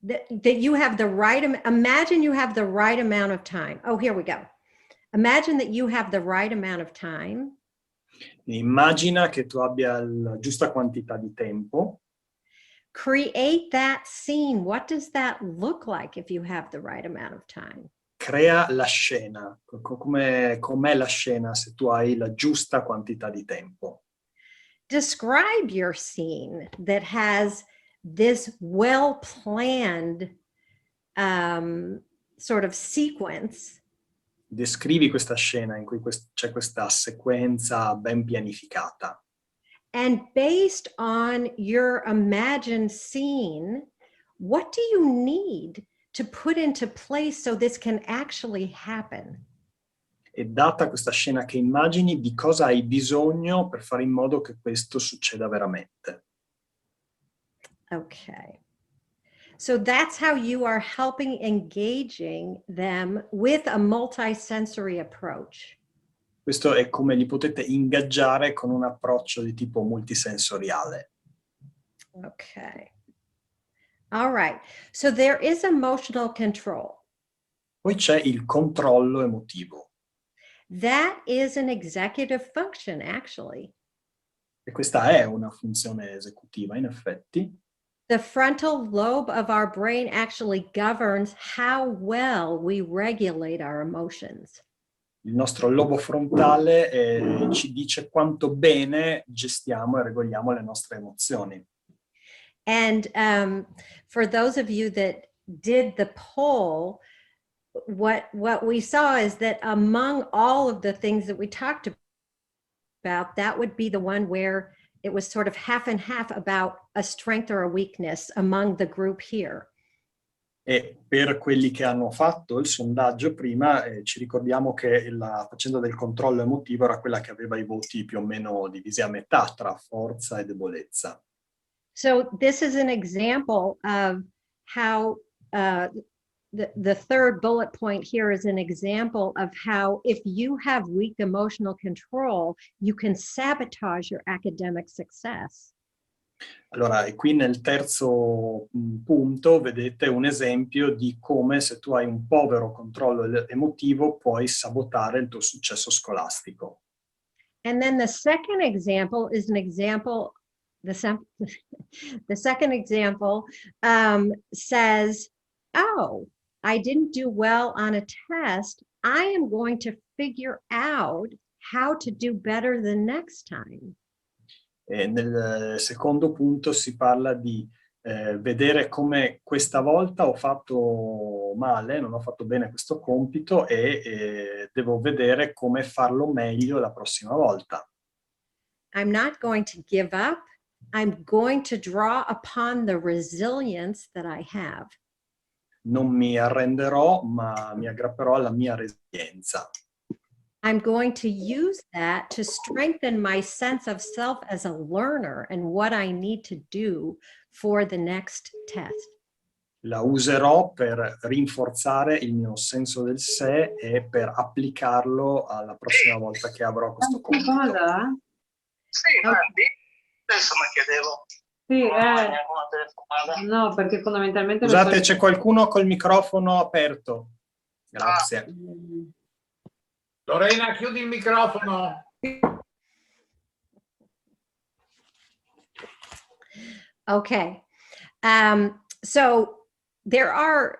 That you have the right, imagine you have the right amount of time. Oh, here we go. Imagine that you have the right amount of time. Immagina che tu abbia la giusta quantità di tempo. Create that scene. What does that look like if you have the right amount of time? Crea la scena. Com'è la scena se tu hai la giusta quantità di tempo? Describe your scene that has this well-planned sort of sequence. Descrivi questa scena in cui c'è questa sequenza ben pianificata. And based on your imagined scene, what do you need to put into place so this can actually happen? E data questa scena che immagini, di cosa hai bisogno per fare in modo che questo succeda veramente? Okay. So that's how you are helping engaging them with a multisensory approach. Questo è come li potete ingaggiare con un approccio di tipo multisensoriale. Okay. All right. So there is emotional control. Poi c'è il controllo emotivo. That is an executive function, actually. E questa è una funzione esecutiva, in effetti. The frontal lobe of our brain actually governs how well we regulate our emotions. Il nostro lobo frontale ci dice quanto bene gestiamo e regoliamo le nostre emozioni. And for those of you that did the poll, what we saw is that among all of the things that we talked about, that would be the one where it was sort of half and half about a strength or a weakness among the group here. E per quelli che hanno fatto il sondaggio prima, ci ricordiamo che la faccenda del controllo emotivo era quella che aveva i voti più o meno divisi a metà tra forza e debolezza. So this is an example of how the third bullet point here is an example of how if you have weak emotional control, you can sabotage your academic success. Allora, e qui nel terzo punto vedete un esempio di come se tu hai un povero controllo emotivo puoi sabotare il tuo successo scolastico. And then the second example is an example, the second example says, oh, I didn't do well on a test. I am going to figure out how to do better the next time. E nel secondo punto si parla di vedere come questa volta ho fatto male, non ho fatto bene questo compito e devo vedere come farlo meglio la prossima volta. I'm not going to give up. I'm going to draw upon the resilience that I have. Non mi arrenderò, ma mi aggrapperò alla mia resilienza. I'm going to use that to strengthen my sense of self as a learner and what I need to do for the next test. La userò per rinforzare il mio senso del sé e per applicarlo alla prossima volta che avrò questo compito. Sì, adesso mi chiedevo. Sì, no, perché fondamentalmente... Scusate, c'è qualcuno col microfono aperto. Grazie. Lorena, chiudi il microfono. Okay. So there are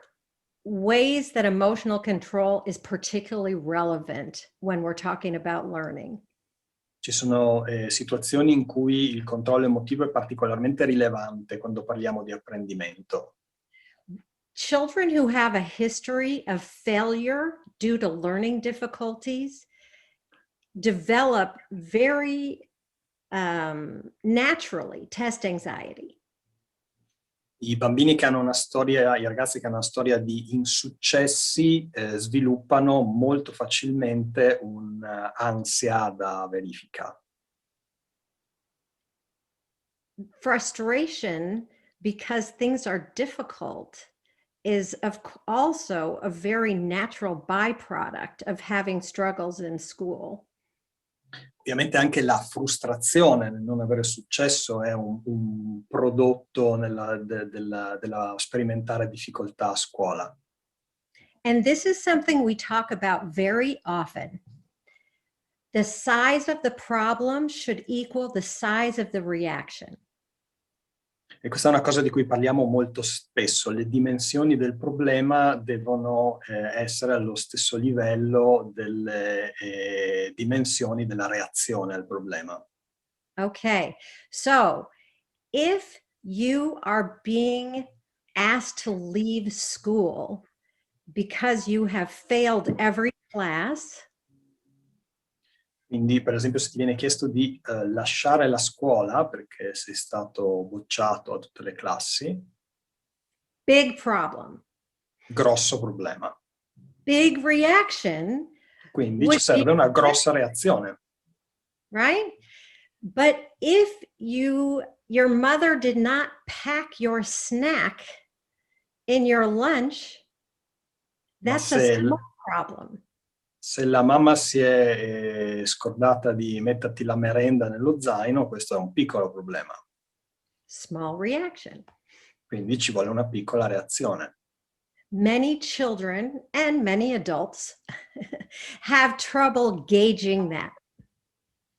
ways that emotional control is particularly relevant when we're talking about learning. Ci sono situazioni in cui il controllo emotivo è particolarmente rilevante quando parliamo di apprendimento. Children who have a history of failure due to learning difficulties develop very naturally test anxiety. I bambini che hanno una storia, i ragazzi che hanno una storia di insuccessi sviluppano molto facilmente un'ansia da verifica. frustration because things are difficult is also a very natural byproduct of having struggles in school. Ovviamente anche la frustrazione nel non avere successo è un prodotto della sperimentare difficoltà a scuola. And this is something we talk about very often. The size of the problem should equal the size of the reaction. E questa è una cosa di cui parliamo molto spesso. Le dimensioni del problema devono essere allo stesso livello delle dimensioni della reazione al problema. Okay, so if you are being asked to leave school because you have failed every class, Quindi, per esempio, se ti viene chiesto di lasciare la scuola perché sei stato bocciato a tutte le classi, big problem. grosso problema. Big reaction, Quindi ci serve una grossa reazione. right? But if your mother did not pack your snack in your lunch, that's a small problem. Se la mamma si è scordata di metterti la merenda nello zaino, questo è un piccolo problema. Small reaction. Quindi ci vuole una piccola reazione. Many children and many adults have trouble gauging that.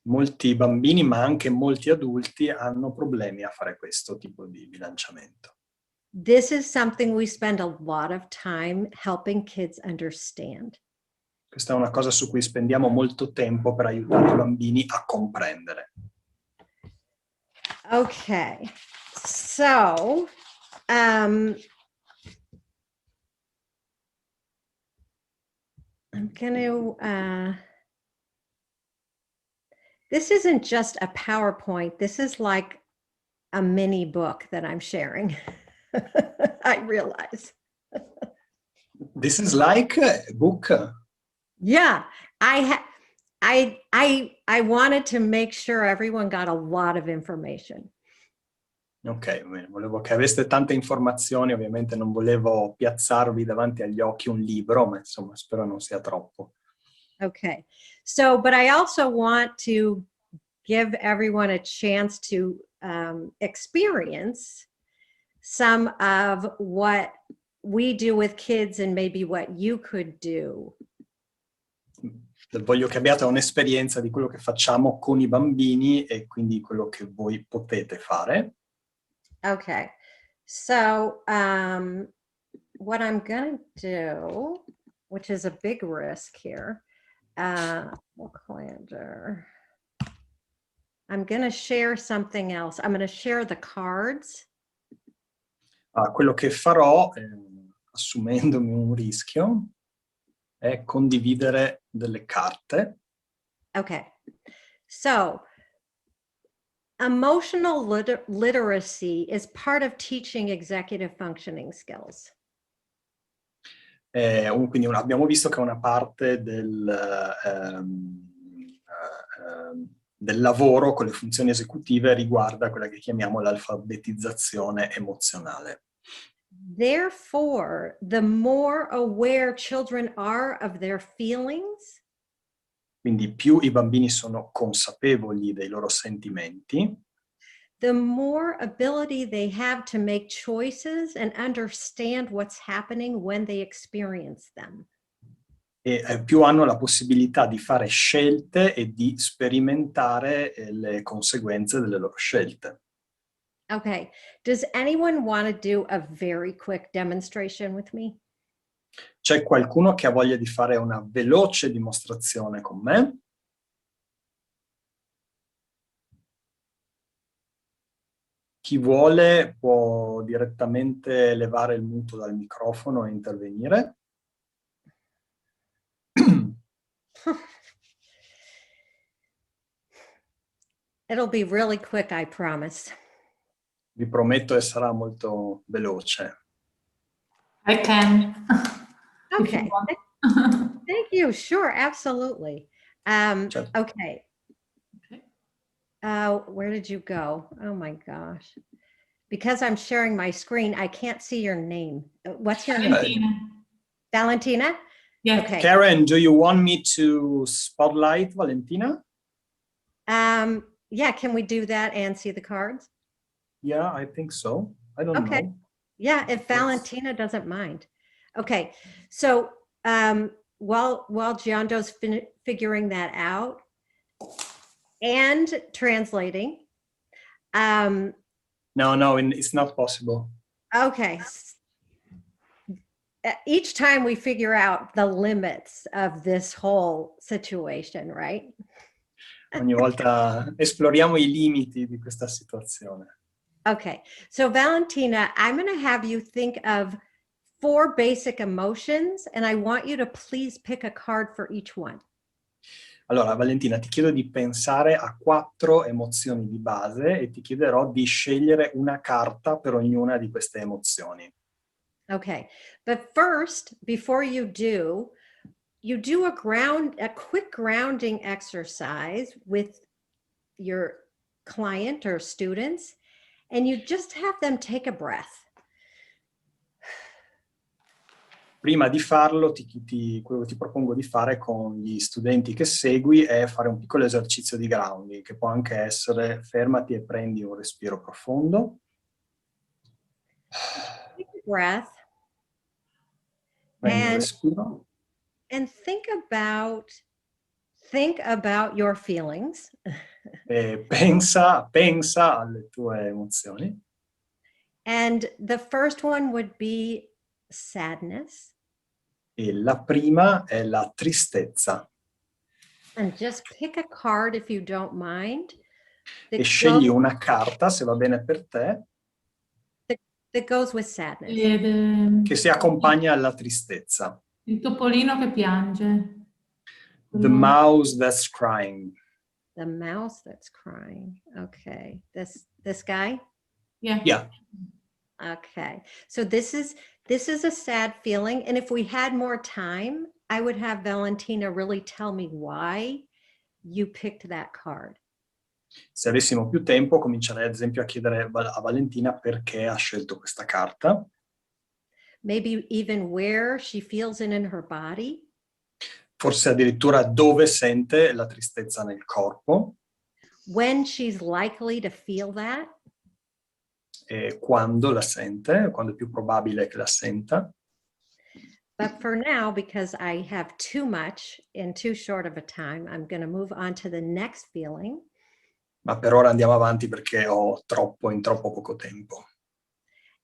Molti bambini, ma anche molti adulti, hanno problemi a fare questo tipo di bilanciamento. This is something we spend a lot of time helping kids understand. Questa è una cosa su cui spendiamo molto tempo per aiutare i bambini a comprendere. Okay, so I'm gonna, this isn't just a PowerPoint, this is like a mini book that I'm sharing. I realize. This is like a book. Yeah, I wanted to make sure everyone got a lot of information. Ok, volevo che aveste tante informazioni, ovviamente non volevo piazzarvi davanti agli occhi un libro, ma insomma spero non sia troppo. Okay, so, but I also want to give everyone a chance to experience some of what we do with kids and maybe what you could do. Voglio che abbiate un'esperienza di quello che facciamo con i bambini e quindi quello che voi potete fare. Okay, so what I'm gonna do, which is a big risk here, calendar. I'm gonna share something else. I'm gonna share the cards. Quello che farò, assumendomi un rischio, è condividere delle carte. Okay, so emotional literacy is part of teaching executive functioning skills. Quindi abbiamo visto che una parte del lavoro con le funzioni esecutive riguarda quella che chiamiamo l'alfabetizzazione emozionale. Therefore, the more aware children are of their feelings, quindi più i bambini sono consapevoli dei loro sentimenti, the more ability they have to make choices and understand what's happening when they experience them. E più hanno la possibilità di fare scelte e di sperimentare le conseguenze delle loro scelte. Okay, does anyone want to do a very quick demonstration with me? C'è qualcuno che ha voglia di fare una veloce dimostrazione con me? Chi vuole può direttamente levare il muto dal microfono e intervenire. It'll be really quick, I promise. Vi prometto che sarà molto veloce. I can. If you Okay. want. Thank you. Sure, absolutely. Certo. Okay. Where did you go? Oh my gosh. Because I'm sharing my screen, I can't see your name. What's your name? Valentina. Valentina? Yes. Okay. Karen, do you want me to spotlight Valentina? Yeah, can we do that and see the cards? Yeah, I think so. I don't Okay. know. Yeah, if Valentina doesn't mind. Okay, so while Giando's figuring that out and translating, No, it's not possible. okay. Each time we figure out the limits of this whole situation, right? Ogni volta esploriamo I limiti di questa situazione. Okay, so Valentina, I'm going to have you think of 4 basic emotions, and I want you to please pick a card for each one. Allora, Valentina, ti chiedo di pensare a 4 emozioni di base e ti chiederò di scegliere una carta per ognuna di queste emozioni. Okay, but first, before you do a quick grounding exercise with your client or students, and you just have them take a breath. Prima di farlo, quello che ti propongo di fare con gli studenti che segui è fare un piccolo esercizio di grounding, che può anche essere fermati e prendi un respiro profondo. Take a breath. Prendi un respiro. And think about your feelings. Pensa alle tue emozioni. And the first one would be sadness. E la prima è la tristezza. And just pick a card if you don't mind. E scegli una carta, se va bene per te, that goes with sadness. che si accompagna alla tristezza. Il topolino che piange. The mouse that's crying. The mouse that's crying. Okay. This guy? Yeah. Yeah. Okay. So this is a sad feeling. And if we had more time, I would have Valentina really tell me why you picked that card. Se avessimo più tempo, comincerei ad esempio a chiedere a Valentina perché ha scelto questa carta. Maybe even where she feels it in her body. Forse addirittura dove sente la tristezza nel corpo. When she's likely to feel that. E quando la sente, quando è più probabile che la senta. But for now, because I have too much in too short of a time, I'm going to move on to the next feeling. Ma per ora andiamo avanti perché ho in troppo poco tempo.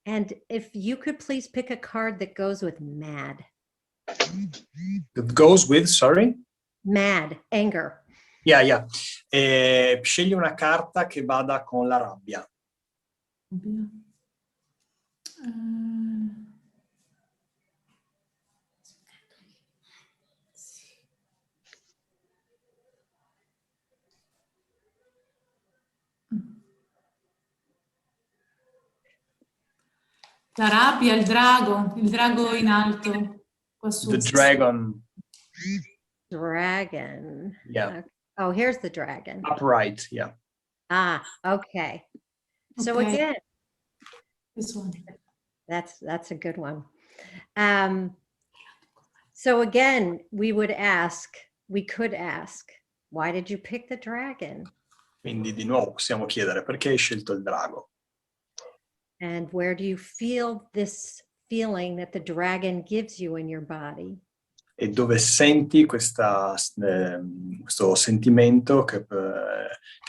And if you could please pick a card that goes with mad. That goes with, sorry? Mad, anger. Yeah. Scegli una carta che vada con la rabbia. La rabbia, il drago in alto. Qua su. The dragon. Dragon. Yeah. Oh, here's the dragon. Upright, yeah. Ah, okay. So Okay. again, This one. that's a good one. So again, we could ask, why did you pick the dragon? Quindi di nuovo possiamo chiedere perché hai scelto il drago. And where do you feel this feeling that the dragon gives you in your body? E dove senti questo sentimento che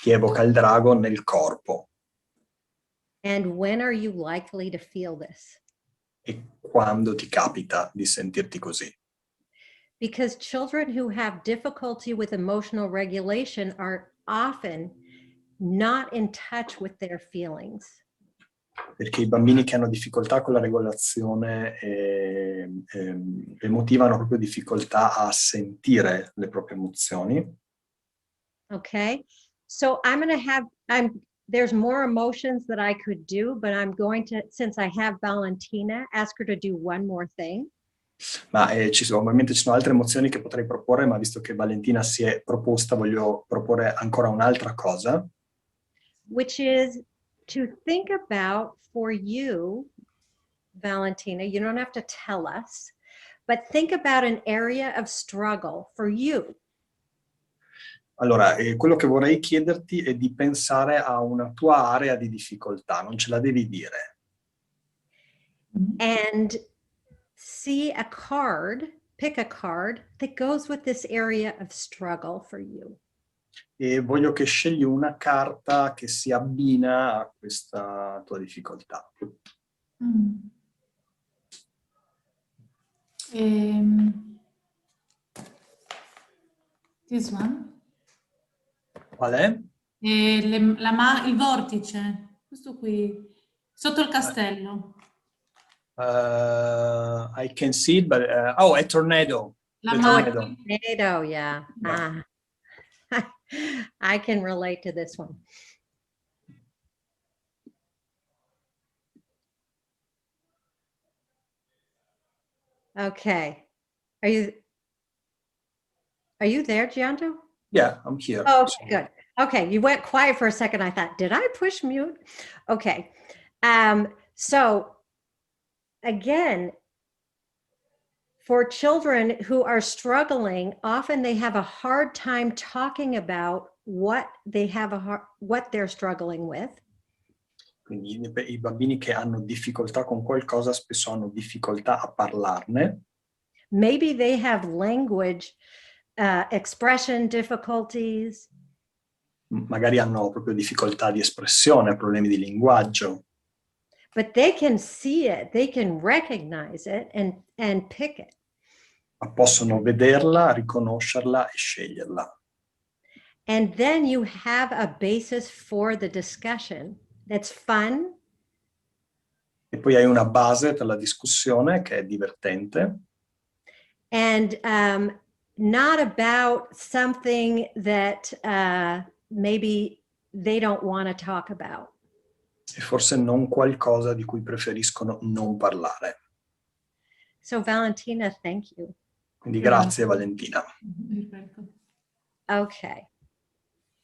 evoca il drago nel corpo. And when are you likely to feel this? E quando ti capita di sentirti così. Because children who have difficulty with emotional regulation are often not in touch with their feelings. Perché i bambini che hanno difficoltà con la regolazione emotiva hanno proprio difficoltà a sentire le proprie emozioni. Okay, so there's more emotions that I could do, but I'm going to, since I have Valentina, ask her to do one more thing. Ma ovviamente ci sono altre emozioni che potrei proporre, ma visto che Valentina si è proposta, voglio proporre ancora un'altra cosa. which is to think about for you, Valentina, you don't have to tell us, but think about an area of struggle for you. Allora, quello che vorrei chiederti è di pensare a una tua area di difficoltà, non ce la devi dire. And see a card, pick a card that goes with this area of struggle for you. E voglio che scegli una carta che si abbina a questa tua difficoltà. This one? Qual è? Il vortice, questo qui, sotto il castello. I can see it, but a tornado. La The macchina. tornado. Tornado, yeah. Yeah. I can relate to this one. Okay. Are you there, Gianto? Yeah, I'm here. Oh, okay, good. Okay, you went quiet for a second. I thought, did I push mute? Okay. So again, for children who are struggling, often they have a hard time talking about what they're struggling with. Quindi i bambini che hanno difficoltà con qualcosa spesso hanno difficoltà a parlarne. Maybe they have language expression difficulties. Magari hanno proprio difficoltà di espressione, problemi di linguaggio. But they can see it, they can recognize it and pick it. Ma possono vederla, riconoscerla e sceglierla. And then you have a basis for the discussion that's fun. E poi hai una base per la discussione che è divertente. And not about something that maybe they don't want to talk about. E forse non qualcosa di cui preferiscono non parlare. So Valentina, thank you. Quindi grazie Valentina. Okay,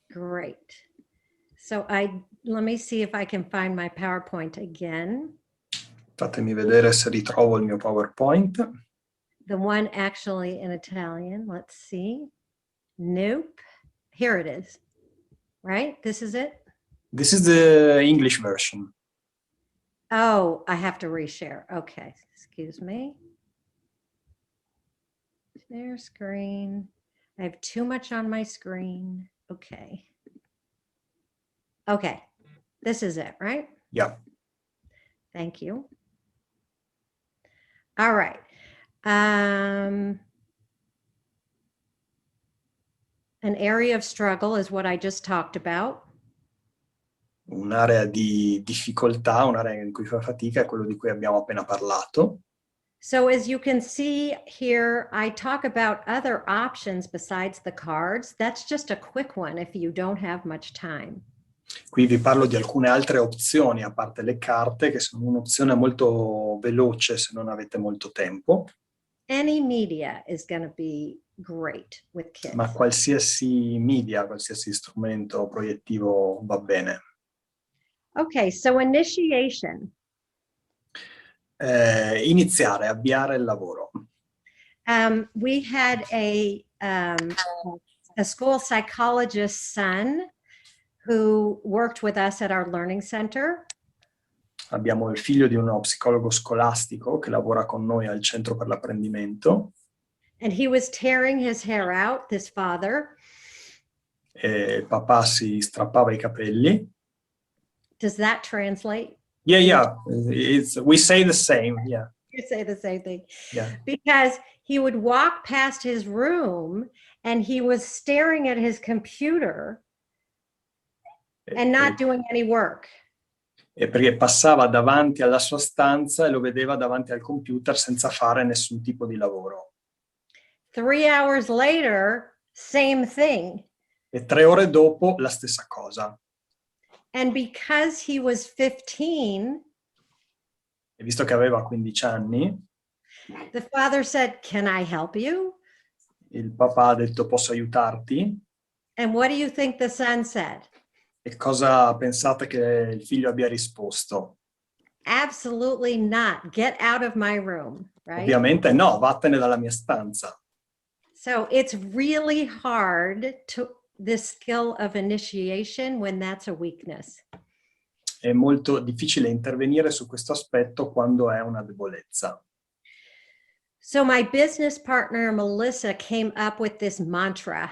great. So let me see if I can find my PowerPoint again. Fatemi vedere se ritrovo il mio PowerPoint. The one actually in Italian, let's see. Nope, here it is, right? This is it? This is the English version. Oh, I have to reshare. Okay, excuse me. Share screen. I have too much on my screen. Okay. Okay, this is it, right? Yeah. Thank you. All right. An area of struggle is what I just talked about. Un'area di difficoltà, un'area in cui fa fatica è quello di cui abbiamo appena parlato. So as you can see here, I talk about other options besides the cards. That's just a quick one if you don't have much time. Qui vi parlo di alcune altre opzioni, a parte le carte, che sono un'opzione molto veloce se non avete molto tempo. Any media is going to be great with kids. Ma qualsiasi media, qualsiasi strumento proiettivo va bene. Okay, so initiation. Iniziare, avviare il lavoro. We had a school psychologist's son who worked with us at our learning center. Abbiamo il figlio di uno psicologo scolastico che lavora con noi al centro per l'apprendimento. And he was tearing his hair out, this father. Il papà si strappava i capelli. Does that translate? Yeah. We say the same, yeah. You say the same thing. Yeah. Because he would walk past his room and he was staring at his computer and not doing any work. E perché passava davanti alla sua stanza e lo vedeva davanti al computer senza fare nessun tipo di lavoro. 3 hours later, same thing. E 3 ore dopo la stessa cosa. And because he was 15, E visto che aveva 15 anni, the father said, "Can I help you?" il papà ha detto: posso aiutarti? And what do you think the son said? E cosa pensate che il figlio abbia risposto? Absolutely not. Get out of my room, right? Ovviamente no, vattene dalla mia stanza. So it's really hard to this skill of initiation when that's a weakness. È molto difficile intervenire su questo aspetto quando è una debolezza. So my business partner, Melissa, came up with this mantra.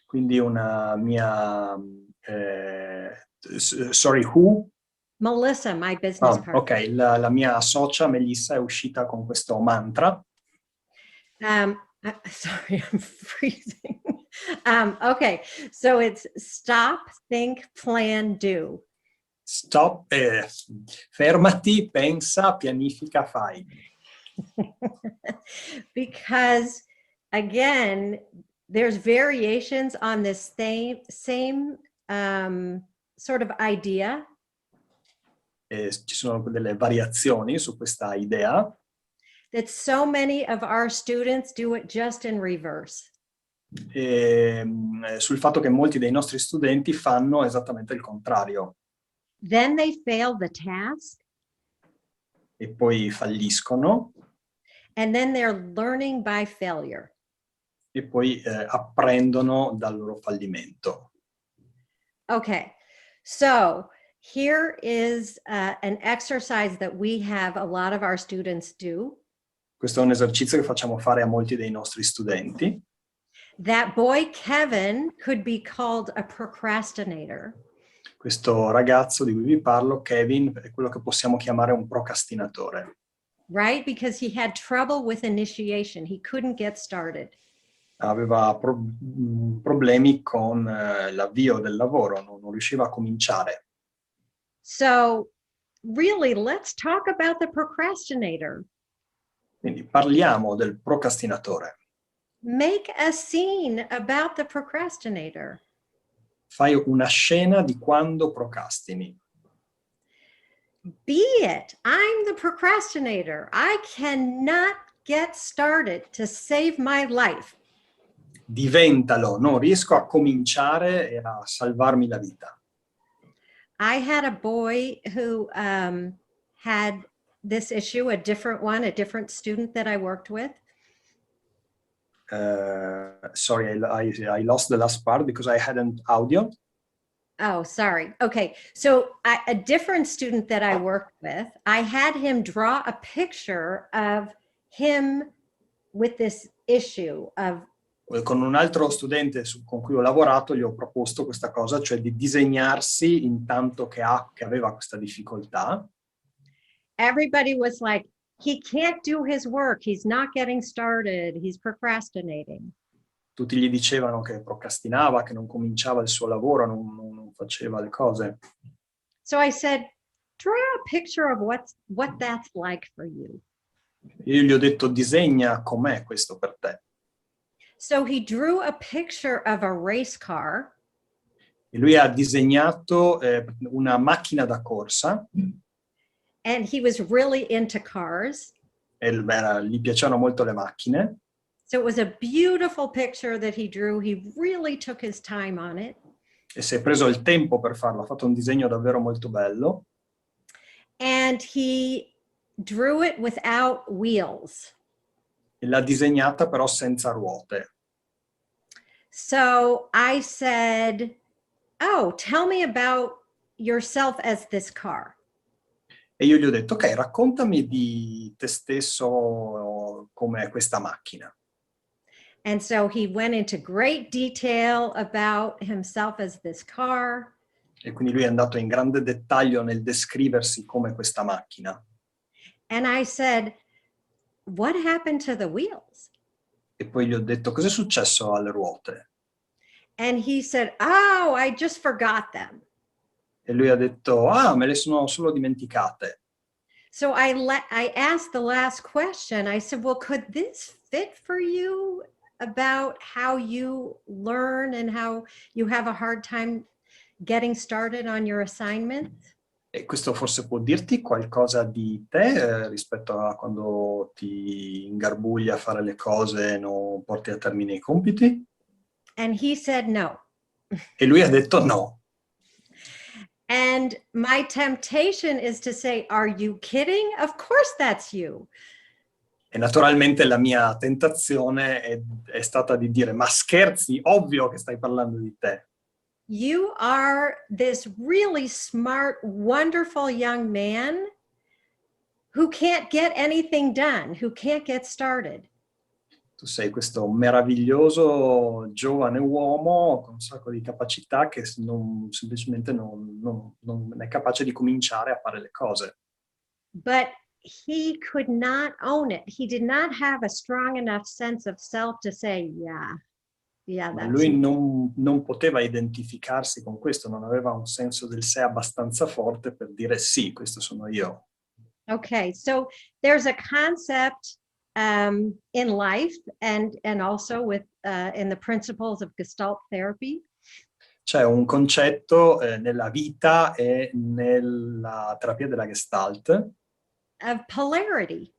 Quindi una mia... sorry, who? Melissa, my business partner. Ok, la mia socia Melissa è uscita con questo mantra. Sorry, I'm freezing. Okay, so it's stop, think, plan, do. Stop, fermati, pensa, pianifica, fai. Because again, there's variations on this same sort of idea. Ci sono delle variazioni su questa idea. That so many of our students do it just in reverse. Sul fatto che molti dei nostri studenti fanno esattamente il contrario. Then they fail the task. E poi falliscono. And then they're learning by failure. E poi apprendono dal loro fallimento. Okay, so here is an exercise that we have a lot of our students do. Questo è un esercizio che facciamo fare a molti dei nostri studenti. That boy Kevin could be called a procrastinator. Questo ragazzo di cui vi parlo, Kevin, è quello che possiamo chiamare un procrastinatore. Right? Because he had trouble with initiation. He couldn't get started. Aveva problemi con l'avvio del lavoro, non riusciva a cominciare. So really, let's talk about the procrastinator. Quindi parliamo del procrastinatore. Make a scene about the procrastinator. Fai una scena di quando procrastini. Be it. I'm the procrastinator. I cannot get started to save my life. Diventalo, non riesco a cominciare e a salvarmi la vita. I had a boy who had this issue, a different student that I worked with. Sorry, I lost the last part because I hadn't audio. Oh, sorry. Okay. So a different student that I worked with, I had him draw a picture of him with this issue of. Con un altro studente con cui ho lavorato gli ho proposto questa cosa, cioè di disegnarsi intanto che aveva questa difficoltà. Everybody was like, he can't do his work. He's not getting started. He's procrastinating. Tutti gli dicevano che procrastinava, che non cominciava il suo lavoro, non faceva le cose. So I said, draw a picture of what that's like for you. Io gli ho detto, disegna com'è questo per te. So he drew a picture of a race car. E lui ha disegnato una macchina da corsa. And he was really into cars. E gli piacevano molto le macchine. So it was a beautiful picture that he drew. He really took his time on it. E si è preso il tempo per farlo, ha fatto un disegno davvero molto bello. And he drew it without wheels. E l'ha disegnata però senza ruote. So I said, oh, tell me about yourself as this car. E io gli ho detto, ok, raccontami di te stesso come questa macchina. And so he went into great detail about himself as this car. E quindi lui è andato in grande dettaglio nel descriversi come questa macchina. And I said, what happened to the wheels? E poi gli ho detto, cos'è successo alle ruote? And he said, oh, I just forgot them. E lui ha detto, me le sono solo dimenticate. So I asked the last question. I said, well, could this fit for you about how you learn and how you have a hard time getting started on your assignment? E questo forse può dirti qualcosa di te rispetto a quando ti ingarbugli a fare le cose e non porti a termine i compiti? And he said no. E lui ha detto no. And my temptation is to say, are you kidding? Of course that's you. E naturalmente la mia tentazione è stata di dire, ma scherzi, ovvio che stai parlando di te. You are this really smart, wonderful young man who can't get anything done, who can't get started. Tu sei questo meraviglioso giovane uomo con un sacco di capacità che semplicemente non è capace di cominciare a fare le cose. But he could not own it. He did not have a strong enough sense of self to say, yeah, Ma that's lui me. non poteva identificarsi con questo, non aveva un senso del sé abbastanza forte per dire sì, questo sono io. Okay, so there's a concept in life and also with in the principles of Gestalt therapy C'è un concetto nella vita e nella terapia della Gestalt of polarity.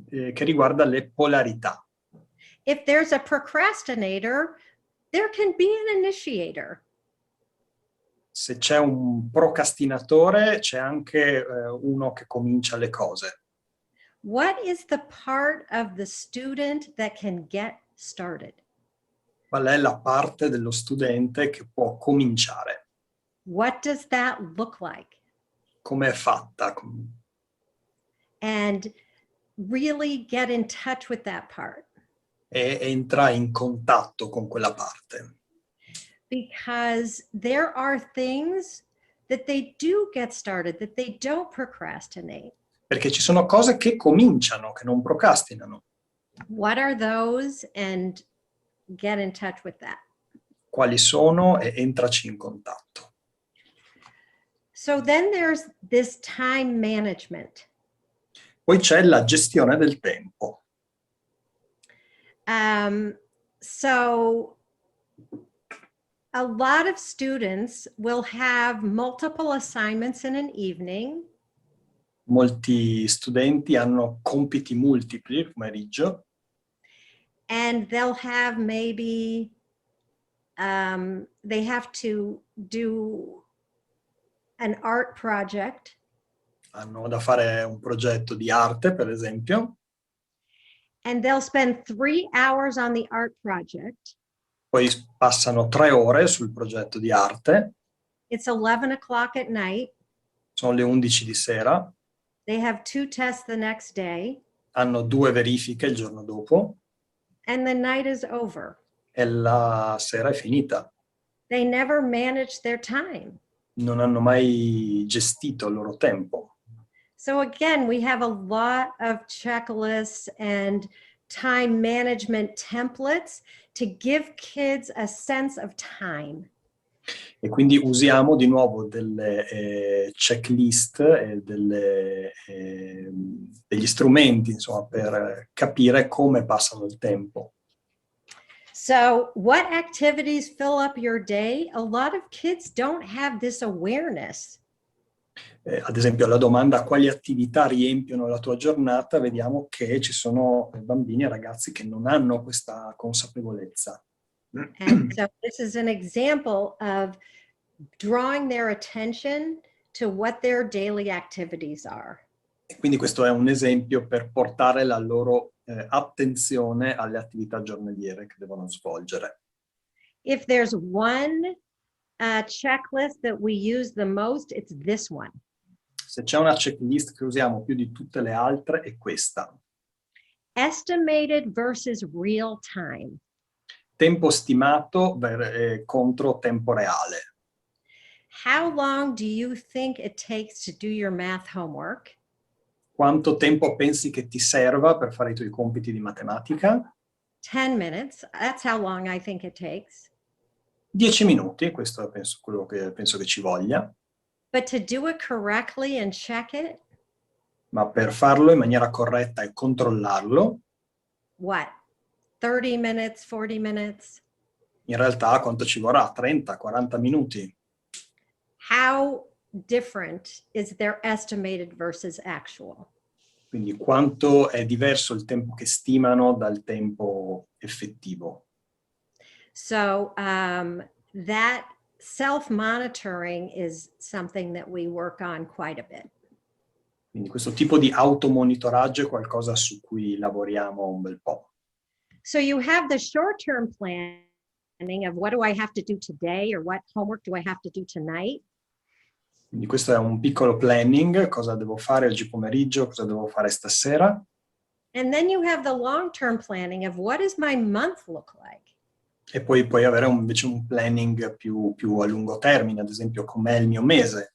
che riguarda le polarità. If there's a procrastinator, there can be an initiator. Se c'è un procrastinatore, c'è anche uno che comincia le cose. What is the part of the student that can get started? Qual è la parte dello studente che può cominciare? What does that look like? Come è fatta? And really get in touch with that part. E entra in contatto con quella parte. Because there are things that they do get started, that they don't procrastinate. Perché ci sono cose che cominciano, che non procrastinano. What are those? And get in touch with that. Quali sono e entraci in contatto. So then there's this time management. Poi c'è la gestione del tempo. So a lot of students will have multiple assignments in an evening. Molti studenti hanno compiti multipli il pomeriggio. And they'll have maybe, they have to do an art project. Hanno da fare un progetto di arte, per esempio. And they'll spend 3 hours on the art project. Poi passano 3 ore sul progetto di arte. It's 11 o'clock at night. Sono le 11 di sera. They have 2 tests the next day. Hanno 2 verifiche il giorno dopo. And the night is over. E la sera è finita. They never manage their time. Non hanno mai gestito il loro tempo. So again, we have a lot of checklists and time management templates to give kids a sense of time. E quindi usiamo di nuovo delle checklist e degli strumenti, insomma, per capire come passano il tempo. So what activities fill up your day? A lot of kids don't have this awareness. Ad esempio, alla domanda quali attività riempiono la tua giornata, vediamo che ci sono bambini e ragazzi che non hanno questa consapevolezza. And so this is an example of drawing their attention to what their daily activities are. E quindi questo è un esempio per portare la loro attenzione alle attività giornaliere che devono svolgere. If there's one checklist that we use the most, it's this one. Se c'è una checklist che usiamo più di tutte le altre è questa. Estimated versus real time. Tempo stimato contro tempo reale. How long do you think it takes to do your math homework? Quanto tempo pensi che ti serva per fare i tuoi compiti di matematica? 10 minutes. That's how long I think it takes. 10 minuti, questo è quello che penso che ci voglia. But to do it correctly and check it? Ma per farlo in maniera corretta e controllarlo, What? 30 minutes, 40 minutes? in realtà quanto ci vorrà? 30, 40 minuti. How different is their estimated versus actual? Quindi quanto è diverso il tempo che stimano dal tempo effettivo. So that self-monitoring is something that we work on quite a bit. Quindi questo tipo di automonitoraggio è qualcosa su cui lavoriamo un bel po'. So you have the short-term planning of what do I have to do today or what homework do I have to do tonight? Quindi questo è un piccolo planning, cosa devo fare oggi pomeriggio, cosa devo fare stasera. And then you have the long-term planning of what does my month look like? E poi puoi avere invece un planning più a lungo termine, ad esempio com'è il mio mese.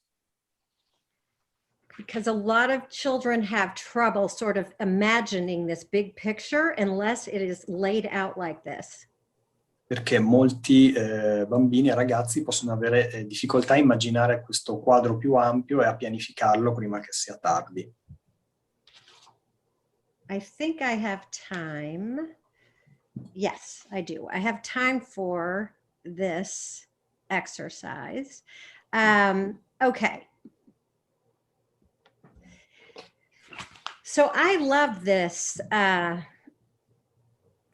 Because a lot of children have trouble sort of imagining this big picture unless it is laid out like this. Perché molti bambini e ragazzi possono avere difficoltà a immaginare questo quadro più ampio e a pianificarlo prima che sia tardi. I think I have time. Yes, I do. I have time for this exercise. Okay. So I love this,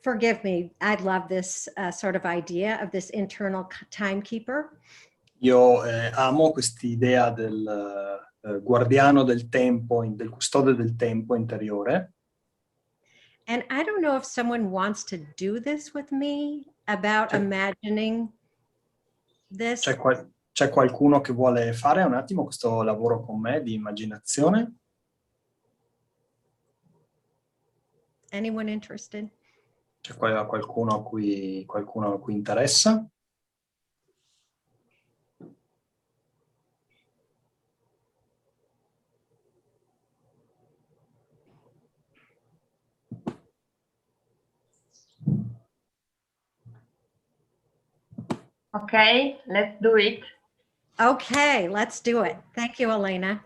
forgive me, I love this sort of idea of this internal timekeeper. Io amo quest'idea del guardiano del tempo, del custode del tempo interiore. And I don't know if someone wants to do this with me about imagining this. C'è qualcuno che vuole fare un attimo questo lavoro con me di immaginazione? Anyone interested? C'è qualcuno a cui interessa? Okay, let's do it. Okay, let's do it. Thank you, Elena.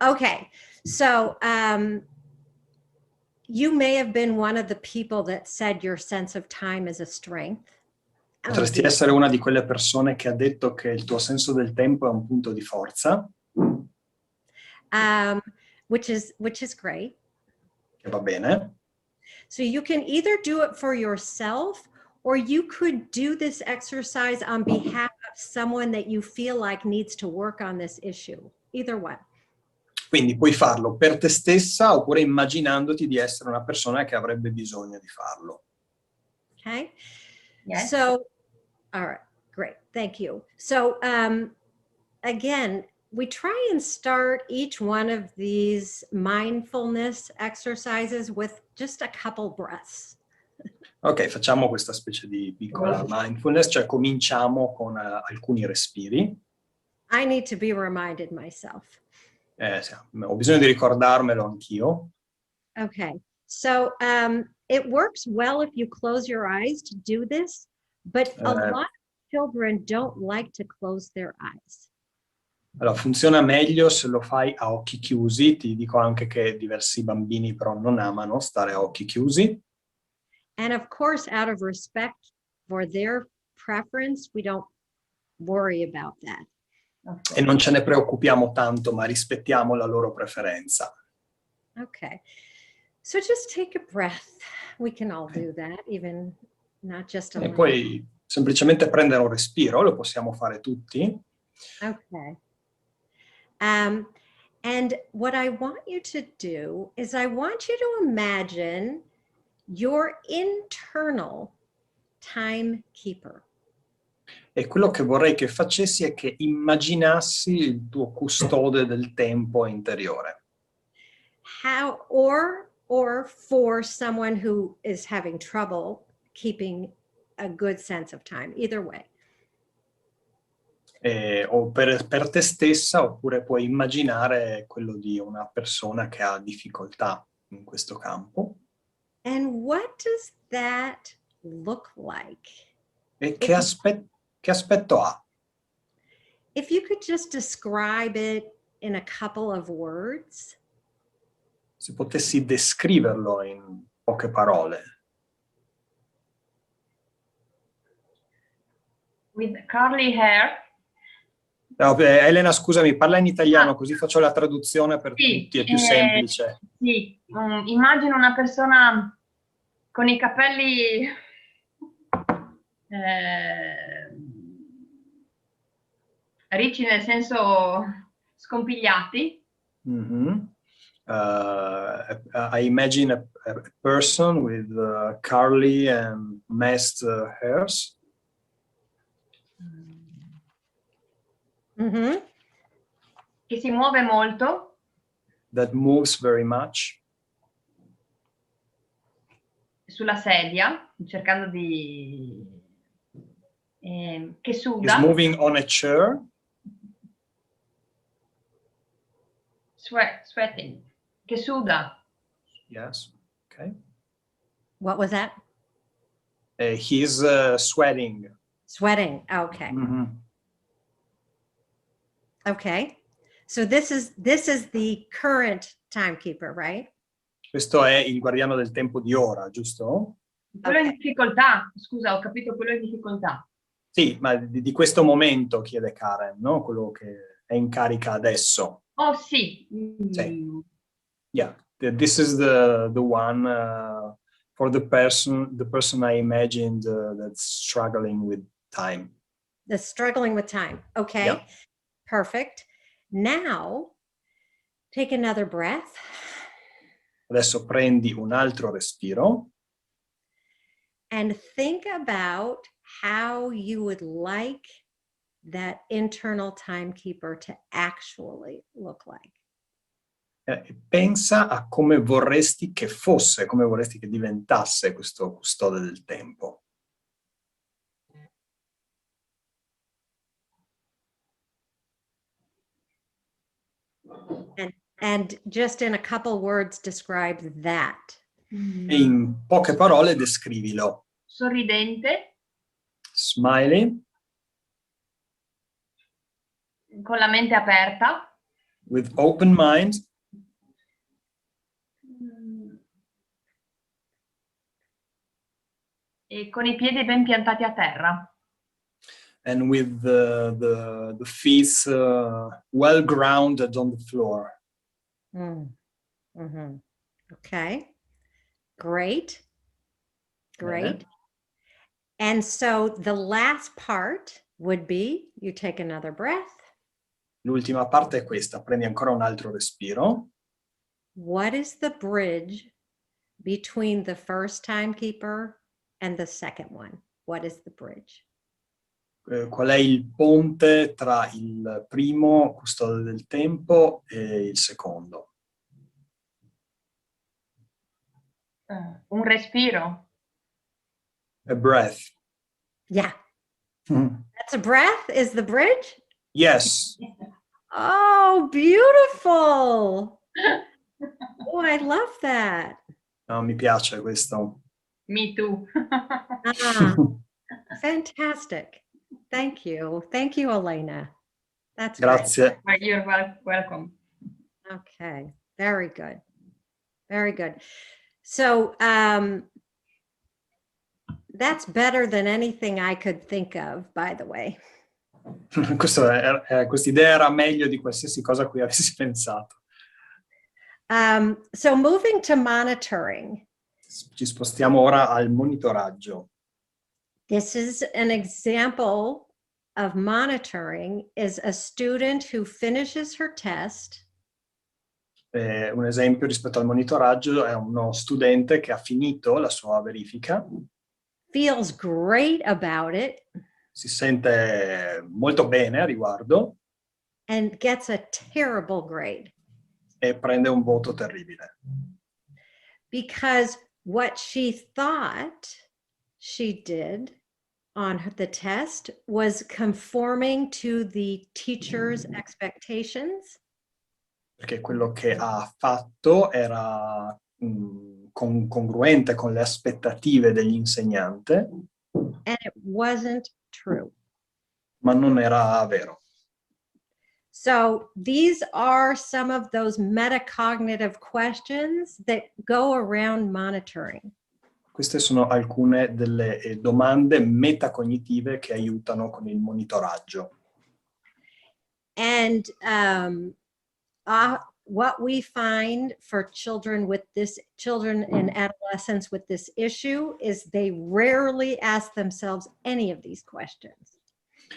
Okay, so you may have been one of the people that said your sense of time is a strength. Potresti essere una di quelle persone che ha detto che il tuo senso del tempo è un punto di forza. Which is great. Che va bene. So you can either do it for yourself or you could do this exercise on behalf of someone that you feel like needs to work on this issue. Either one. Quindi puoi farlo per te stessa oppure immaginandoti di essere una persona che avrebbe bisogno di farlo. Okay. Yes. So, all right, great. Thank you. So, again, we try and start each one of these mindfulness exercises with just a couple breaths. Ok, facciamo questa specie di piccola mindfulness, cioè cominciamo con alcuni respiri. I need to be reminded myself. Sì, ho bisogno di ricordarmelo anch'io. Okay, so it works well if you close your eyes to do this, but a lot of children don't like to close their eyes. Allora, funziona meglio se lo fai a occhi chiusi. Ti dico anche che diversi bambini però non amano stare a occhi chiusi. And of course, out of respect for their preference, we don't worry about that. E non ce ne preoccupiamo tanto, ma rispettiamo la loro preferenza. Okay, so just take a breath. We can all do that, even not just a E poi semplicemente prendere un respiro, lo possiamo fare tutti. Okay. And what I want you to do is I want you to imagine your internal timekeeper. E quello che vorrei che facessi è che immaginassi il tuo custode del tempo interiore. How, or for someone who is having trouble keeping a good sense of time, either way. O per te stessa, oppure puoi immaginare quello di una persona che ha difficoltà in questo campo. And what does that look like? E che aspetto ha? If you could just describe it in a couple of words. Se potessi descriverlo in poche parole. With curly hair. No, Elena, scusami, parla in italiano così faccio la traduzione per tutti, è più semplice. Sì, immagino una persona con i capelli Ricci nel senso scompigliati. Mhm. I imagine a person with curly and messed hairs. Mhm. Che si muove molto. That moves very much. Sulla sedia, cercando che Is suda. moving on a chair. Sweating. Che suda. Yes. Okay. What was that? He's sweating. Sweating. Okay. Mhm. Okay. So this is the current timekeeper, right? Questo è il guardiano del tempo di ora, giusto? Quello in Ok. difficoltà. Scusa, ho capito quello in difficoltà. Sì, ma di questo momento chiede Karen, no? Quello che è in carica adesso. Oh sì. Sì. Yeah, this is the one for the person I imagined that's struggling with time. The struggling with time. Okay. Yeah. Perfect. Now, take another breath. Adesso prendi un altro respiro And think about how you would like that internal timekeeper to actually look like. e pensa a come vorresti che fosse, come vorresti che diventasse questo custode del tempo. And just in a couple words, describe that. E in poche parole descrivilo. Sorridente, Smiling, con la mente aperta. with open mind, E con i piedi ben piantati a terra. and with the feet well grounded on the floor. Mm-hmm. Okay. Great. Great. And so the last part would be, you take another breath. L'ultima parte è questa, prendi ancora un altro respiro. What is the bridge between the first timekeeper and the second one? What is the bridge? Qual è il ponte tra il primo custode del tempo e il secondo? Un respiro. A breath. Yeah. Mm. That's a breath is the bridge? Yes. Oh, beautiful. Oh, I love that. No, mi piace questo. Me too. Ah, fantastic. Thank you. Thank you, Elena. That's Grazie. You're welcome. great. Okay. Very good. Very good. So that's better than anything I could think of, by the way. Quest'idea era meglio di qualsiasi cosa a cui avessi pensato. So moving to monitoring. Ci spostiamo ora al monitoraggio. This is an example of monitoring is a student who finishes her test. Un esempio rispetto al monitoraggio è uno studente che ha finito la sua verifica. Feels great about it. Si sente molto bene a riguardo. And gets a terrible grade. E prende un voto terribile. Because what she thought she did on the test was conforming to the teacher's expectations. Perché quello che ha fatto era congruente con le aspettative dell'insegnante. And it wasn't true. Ma non era vero. So these are some of those metacognitive questions that go around monitoring. Queste sono alcune delle domande metacognitive che aiutano con il monitoraggio. And what we find for children and adolescents with this issue is they rarely ask themselves any of these questions.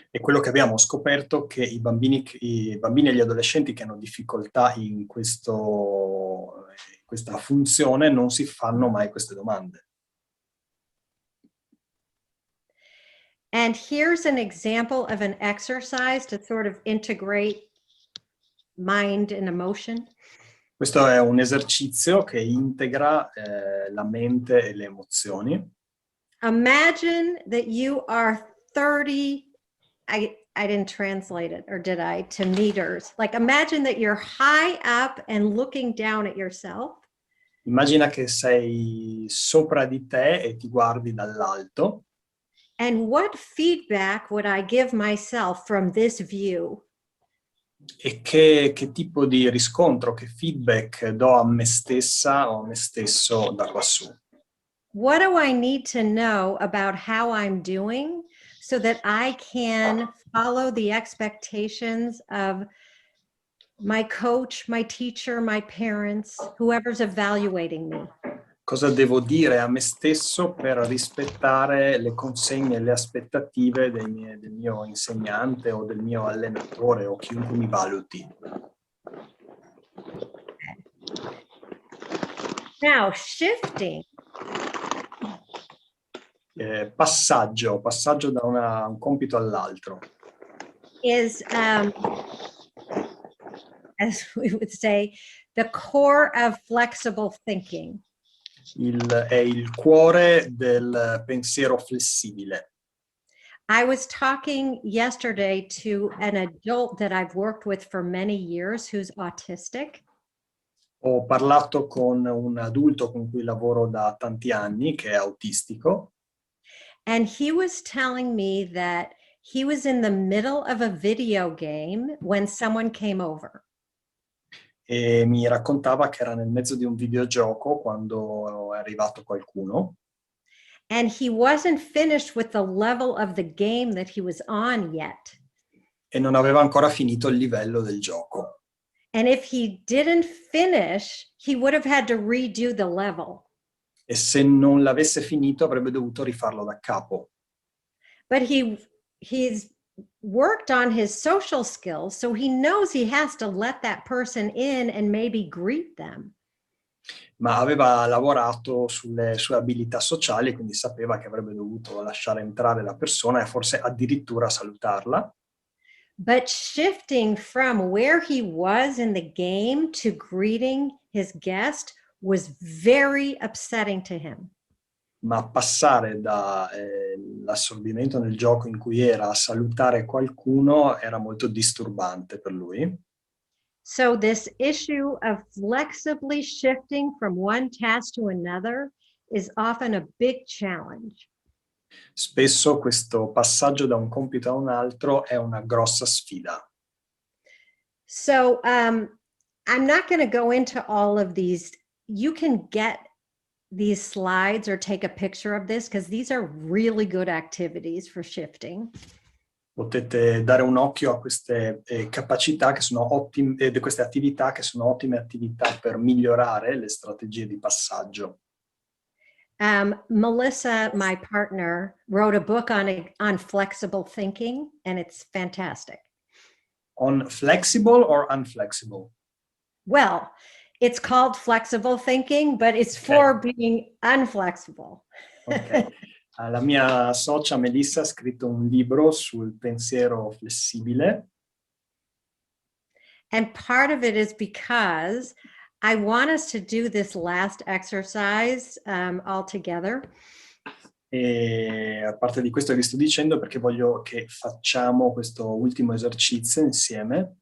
E quello che abbiamo scoperto è che i bambini e gli adolescenti che hanno difficoltà in questa funzione non si fanno mai queste domande. And here's an example of an exercise to sort of integrate mind and emotion. Questo è un esercizio che integra la mente e le emozioni. Imagine that you are 30, I didn't translate it, or did I, to meters. Like imagine that you're high up and looking down at yourself. Immagina che sei sopra di te e ti guardi dall'alto. And what feedback would I give myself from this view? E che tipo di riscontro, che feedback do a me stessa o a me stesso da quassù? What do I need to know about how I'm doing so that I can follow the expectations of my coach, my teacher, my parents, whoever's evaluating me? Cosa devo dire a me stesso per rispettare le consegne e le aspettative del mio insegnante o del mio allenatore o chiunque mi valuti? Now, shifting. Passaggio da un compito all'altro. Is, as we would say, the core of flexible thinking. È il cuore del pensiero flessibile. I was talking yesterday to an adult that I've worked with for many years who's autistic. Ho parlato con un adulto con cui lavoro da tanti anni, che è autistico. And he was telling me that he was in the middle of a video game when someone came over. E mi raccontava che era nel mezzo di un videogioco quando è arrivato qualcuno. And he wasn't finished with the level of the game that he was on yet. E non aveva ancora finito il livello del gioco. And if he didn't finish, he would have had to redo the level. E se non l'avesse finito avrebbe dovuto rifarlo da capo. But he's worked on his social skills, so he knows he has to let that person in and maybe greet them. Ma aveva lavorato sulle sue abilità sociali, quindi sapeva che avrebbe dovuto lasciare entrare la persona e forse addirittura salutarla. But shifting from where he was in the game to greeting his guest was very upsetting to him. Ma passare dall'assorbimento nel gioco in cui era a salutare qualcuno era molto disturbante per lui. So this issue of flexibly shifting from one task to another is often a big challenge. Spesso questo passaggio da un compito a un altro è una grossa sfida. So I'm not going to go into all of these. You can get these slides or take a picture of this because these are really good activities for shifting. Potete dare un occhio a queste capacità che sono ottime, queste attività che sono ottime attività per migliorare le strategie di passaggio. Melissa, my partner, wrote a book on flexible thinking, and it's fantastic. On flexible or unflexible? Well, it's called flexible thinking, but it's for being unflexible. Okay. La mia socia Melissa ha scritto un libro sul pensiero flessibile. And part of it is because I want us to do this last exercise all together. E a parte di questo vi sto dicendo perché voglio che facciamo questo ultimo esercizio insieme.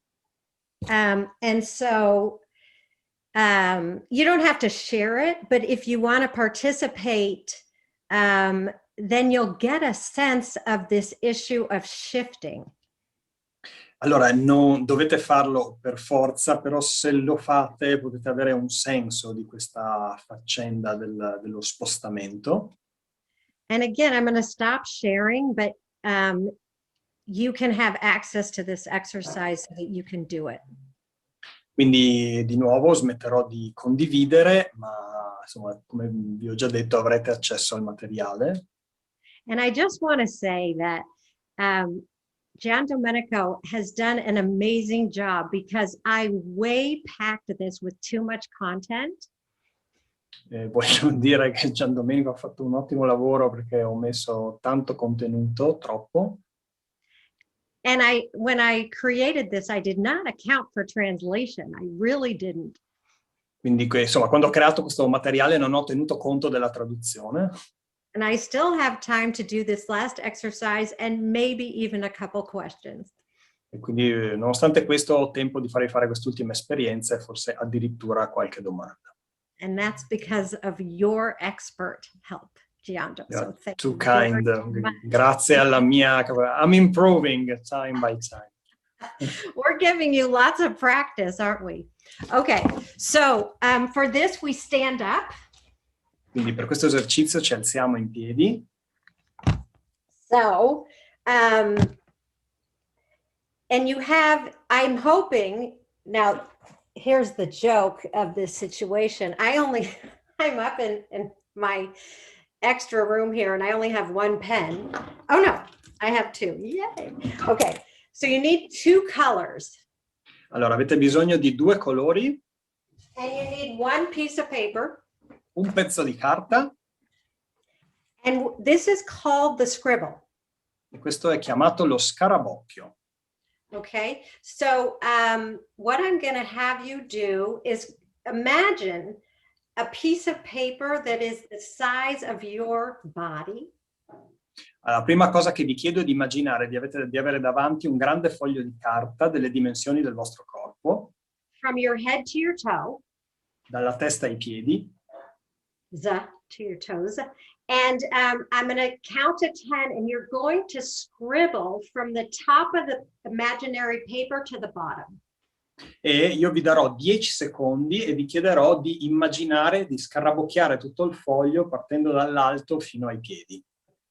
And so you don't have to share it, but if you want to participate, then you'll get a sense of this issue of shifting. Allora, non dovete farlo per forza, però se lo fate potete avere un senso di questa faccenda dello spostamento. And again, I'm going to stop sharing, but you can have access to this exercise so that you can do it. Quindi di nuovo smetterò di condividere, ma insomma, come vi ho già detto, avrete accesso al materiale. And I just want to say that Gian Domenico has done an amazing job because I way packed this with too much content. Voglio dire che Gian Domenico ha fatto un ottimo lavoro perché ho messo tanto contenuto, troppo. And when I created this, I did not account for translation. I really didn't. Quindi, insomma, quando ho creato questo materiale non ho tenuto conto della traduzione. And I still have time to do this last exercise and maybe even a couple questions. E quindi, nonostante questo, ho tempo di farvi fare quest'ultima esperienza e forse addirittura qualche domanda. And that's because of your expert help, Giando. Yeah, So thank too you kind. very much. Grazie alla mia... I'm improving time by time. We're giving you lots of practice, aren't we? Okay, so for this, we stand up. Quindi per questo esercizio ci alziamo in piedi. So, and you have, I'm hoping, now here's the joke of this situation. I'm up in my extra room here and I only have one pen. Oh no, I have two, yay. Okay, so you need two colors. Allora, avete bisogno di 2 colori, And you need one piece of paper. un pezzo di carta, And this is called the scribble. e questo è chiamato lo scarabocchio. Okay, so what I'm going to have you do is imagine a piece of paper that is the size of your body. La prima cosa che vi chiedo è di immaginare di avere davanti un grande foglio di carta delle dimensioni del vostro corpo, From your head to your toe, dalla testa ai piedi, to your toes. And I'm going to count to 10 and you're going to scribble from the top of the imaginary paper to the bottom. e io vi darò 10 secondi e vi chiederò di immaginare di scarabocchiare tutto il foglio partendo dall'alto fino ai piedi.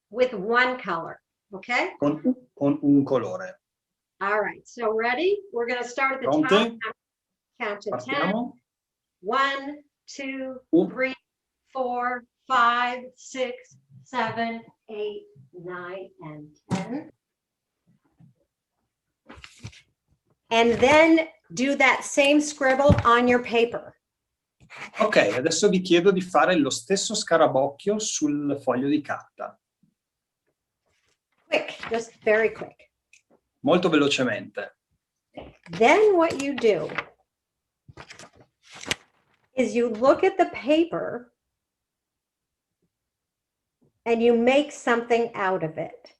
With one color, okay? Con un colore. All right, so ready? We're going to start at the top. Pronti? Count to 10. Partiamo. 1, 2, Un- 3, 4, 5, 6, 7, 8, 9, and 10. And then do that same scribble on your paper. Ok, adesso vi chiedo di fare lo stesso scarabocchio sul foglio di carta. Quick, just very quick. Molto velocemente. Then what you do is you look at the paper and you make something out of it.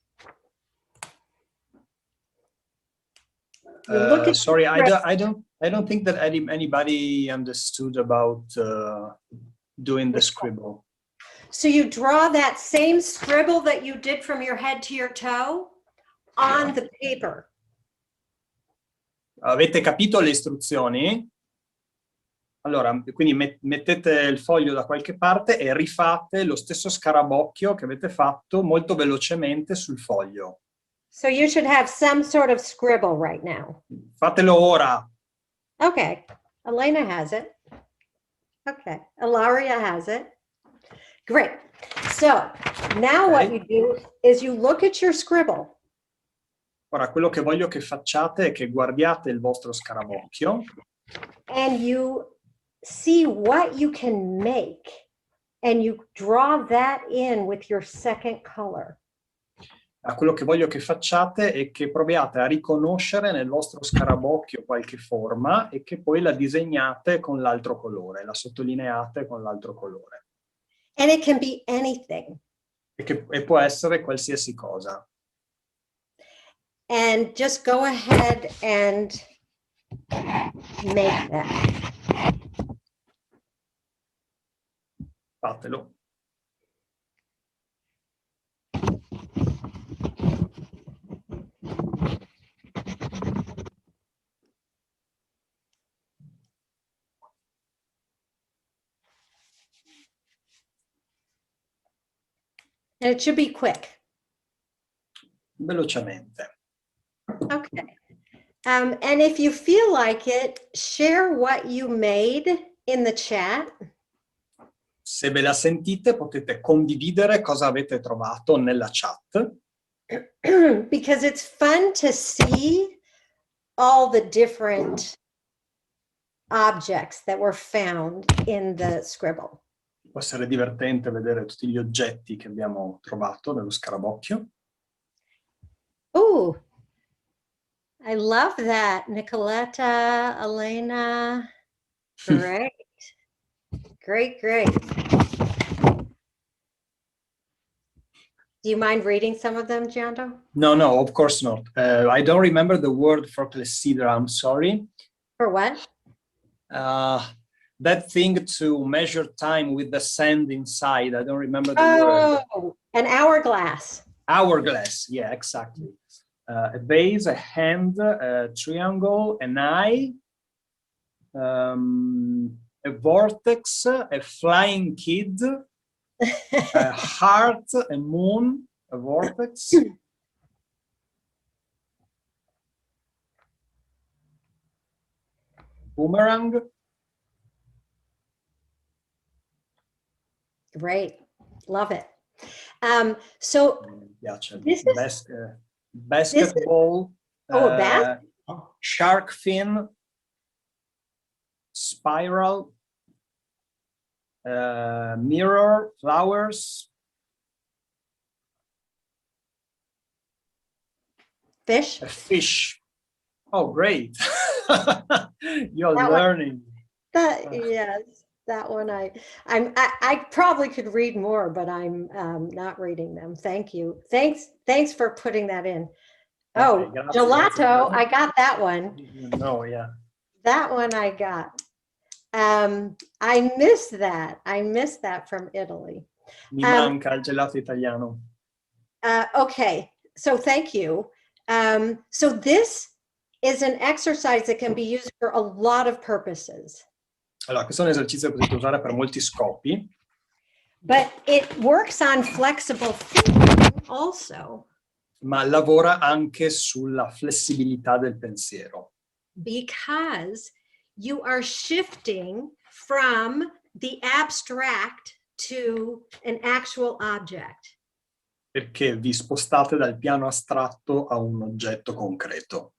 You look at Sorry, I don't think that anybody understood about doing the scribble. So you draw that same scribble that you did from your head to your toe on the paper. Avete capito le istruzioni? Allora, quindi mettete il foglio da qualche parte e rifate lo stesso scarabocchio che avete fatto molto velocemente sul foglio. So you should have some sort of scribble right now. Fatelo ora. Okay, Elena has it. Okay, Ilaria has it. Great. So now what you do is you look at your scribble. Ora, quello che voglio che facciate è che guardiate il vostro scarabocchio And you see what you can make and you draw that in with your second color. Quello che voglio che facciate è che proviate a riconoscere nel vostro scarabocchio qualche forma e che poi la disegnate con l'altro colore, la sottolineate con l'altro colore. And it can be anything. E può essere qualsiasi cosa. And just go ahead and make that. Fatelo. And it should be quick. Velocemente. Okay. And if you feel like it, share what you made in the chat. Se ve la sentite potete condividere cosa avete trovato nella chat. because it's fun to see all the different objects that were found in the scribble. Può essere divertente vedere tutti gli oggetti che abbiamo trovato nello scarabocchio. Ooh, I love that, Nicoletta, Elena. Great, great, great. Do you mind reading some of them, Giando? No, of course not. I don't remember the word for clepsydra, I'm sorry. For what? That thing to measure time with the sand inside. I don't remember the word. Oh, an hourglass. Hourglass, yeah, exactly. A base, a hand, a triangle, an eye, a vortex, a flying kid, a heart, a moon, a vortex. Boomerang. Great, love it. So Mi piace. this is Basketball. a basket. Shark fin. Spiral. Mirror. Flowers. Fish. A fish. Oh, great. You're That one. learning. Yes, that one I probably could read more, but I'm not reading them. Thank you. Thanks for putting that in. Oh, grazie, gelato, grazie. I got that one. No, yeah. That one I got. I missed that. I missed that from Italy. Mi manca il gelato italiano. Okay, so thank you. So this is an exercise that can be used for a lot of purposes. Allora, questo è un esercizio che potete usare per molti scopi. But it works on flexible thinking also. Ma lavora anche sulla flessibilità del pensiero. Because you are shifting from the abstract to an actual object. Perché vi spostate dal piano astratto a un oggetto concreto.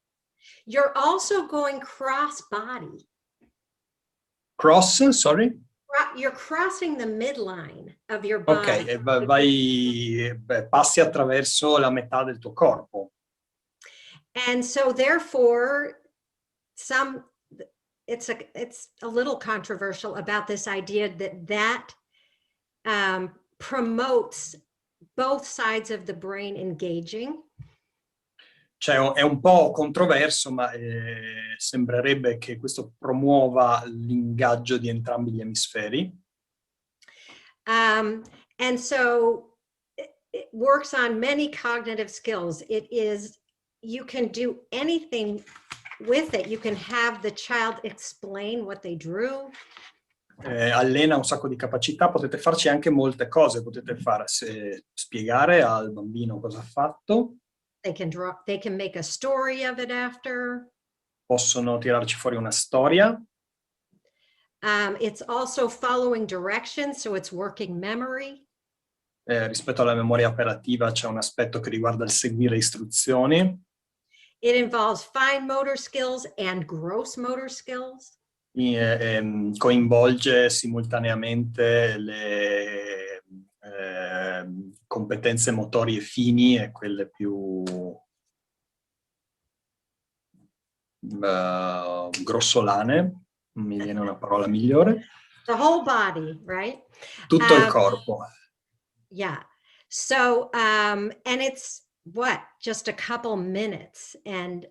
You're also going cross-body. Cross, sorry? You're crossing the midline of your body. Ok, passi attraverso la metà del tuo corpo. And so therefore, it's a little controversial about this idea that promotes both sides of the brain engaging. Cioè, è un po' controverso, ma sembrerebbe che questo promuova l'ingaggio di entrambi gli emisferi. And so it works on many cognitive skills. You can do anything with it. You can have the child explain what they drew. Allena un sacco di capacità, potete farci anche molte cose, potete spiegare al bambino cosa ha fatto. They can make a story of it after. Possono tirarci fuori una storia. It's also following directions, so it's working memory. Rispetto alla memoria operativa c'è un aspetto che riguarda il seguire istruzioni. It involves fine motor skills and gross motor skills. Coinvolge simultaneamente le competenze motorie fini e quelle più grossolane, mi viene una parola migliore. The whole body, right? Tutto il corpo. Yeah. So, and it's just a couple minutes, and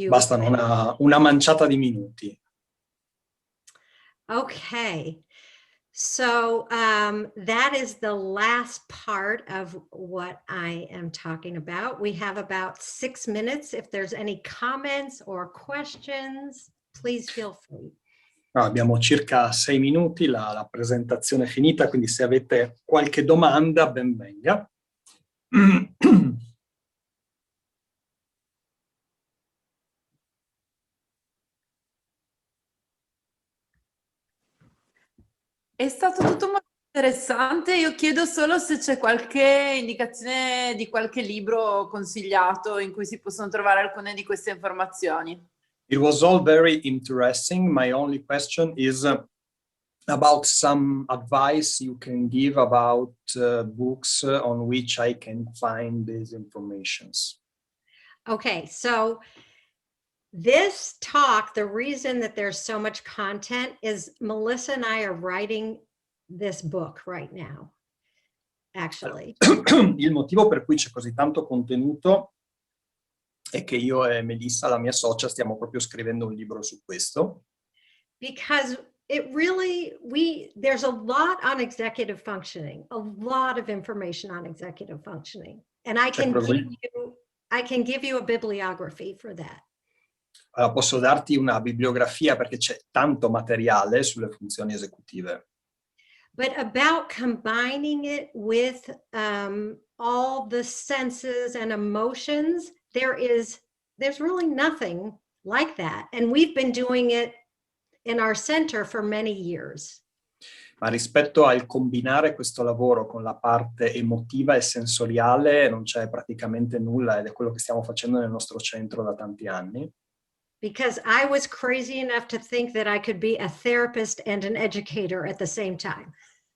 Bastano una manciata di minuti. Okay. So that is the last part of what I am talking about. We have about 6 minutes. If there's any comments or questions, please feel free. Abbiamo circa 6 minuti, la presentazione è finita, quindi se avete qualche domanda, ben venga. È stato tutto molto Interessante, io chiedo solo se c'è qualche indicazione di qualche libro consigliato in cui si possono trovare alcune di queste informazioni. It was all very interesting. My only question is about some advice you can give about books on which I can find these informations. Okay, so this talk, the reason that there's so much content is Melissa and I are writing this book right now, actually. Il motivo per cui c'è così tanto contenuto è che io e Melissa, la mia socia, stiamo proprio scrivendo un libro su questo. Because it really, there's a lot on executive functioning, a lot of information on executive functioning. And I can give you a bibliography for that. Allora, posso darti una bibliografia perché c'è tanto materiale sulle funzioni esecutive. But about combining it with all the senses and emotions, there's really nothing like that. And we've been doing it in our center for many years. Ma rispetto al combinare questo lavoro con la parte emotiva e sensoriale non c'è praticamente nulla ed è quello che stiamo facendo nel nostro centro da tanti anni. Because I was crazy enough to think that I could be a therapist and an educator at the same time.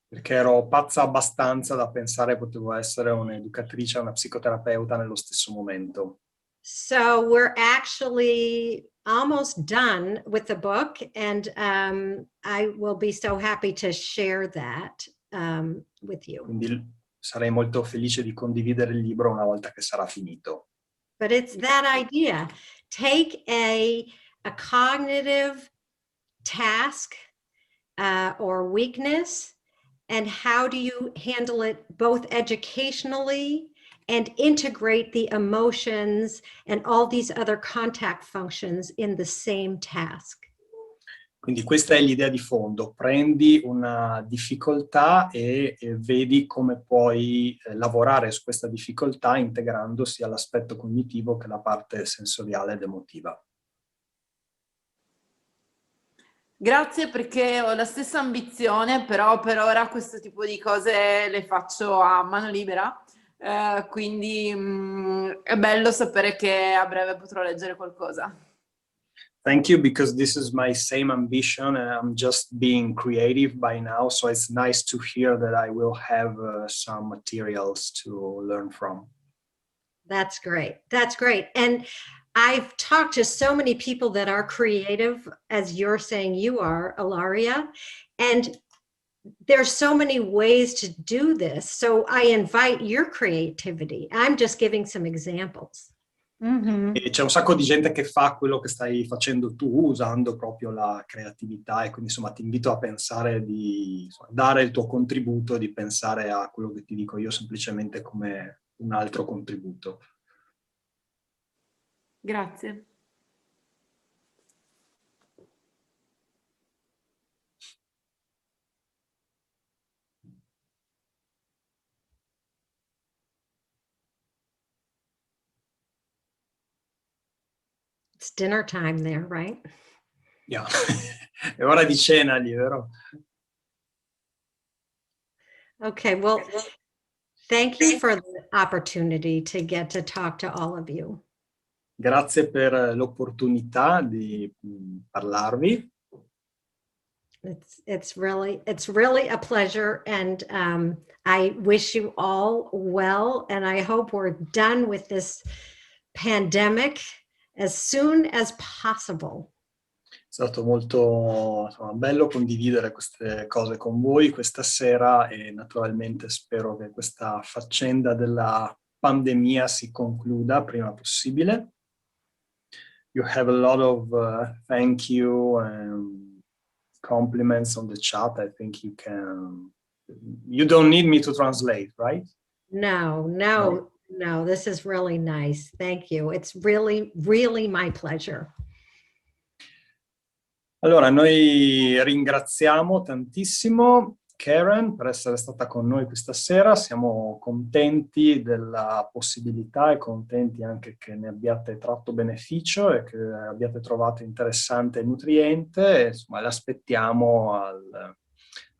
Perché ero pazza abbastanza da pensare potevo essere un'educatrice e una psicoterapeuta nello stesso momento. So we're actually almost done with the book, and I will be so happy to share that with you. Quindi sarei molto felice di condividere il libro una volta che sarà finito. But it's that idea. Take a cognitive task or weakness, and how do you handle it both educationally and integrate the emotions and all these other contact functions in the same task. Quindi questa è l'idea di fondo. Prendi una difficoltà e vedi come puoi lavorare su questa difficoltà integrando sia l'aspetto cognitivo che la parte sensoriale ed emotiva. Grazie, perché ho la stessa ambizione, però per ora questo tipo di cose le faccio a mano libera, quindi è bello sapere che a breve potrò leggere qualcosa. Thank you, because this is my same ambition and I'm just being creative by now, so it's nice to hear that I will have some materials to learn from. That's great. That's great. And I've talked to so many people that are creative, as you're saying you are, Ilaria, and there's so many ways to do this. So I invite your creativity. I'm just giving some examples. Mm-hmm. E c'è un sacco di gente che fa quello che stai facendo tu usando proprio la creatività e quindi insomma ti invito a pensare di dare il tuo contributo, di pensare a quello che ti dico io semplicemente come un altro contributo. Grazie. It's dinner time there, right? Yeah. È ora di cena lì, vero? Okay, well, thank you for the opportunity to get to talk to all of you. Grazie per l'opportunità di parlarvi. It's really a pleasure, and I wish you all well, and I hope we're done with this pandemic as soon as possible. È stato molto bello condividere queste cose con voi questa sera e naturalmente spero che questa faccenda della pandemia si concluda prima possibile. You have a lot of thank you and compliments on the chat. I think you don't need me to translate, right? No, this is really nice. Thank you. It's really, really my pleasure. Allora, noi ringraziamo tantissimo Karen per essere stata con noi questa sera. Siamo contenti della possibilità e contenti anche che ne abbiate tratto beneficio e che abbiate trovato interessante e nutriente. Insomma, l'aspettiamo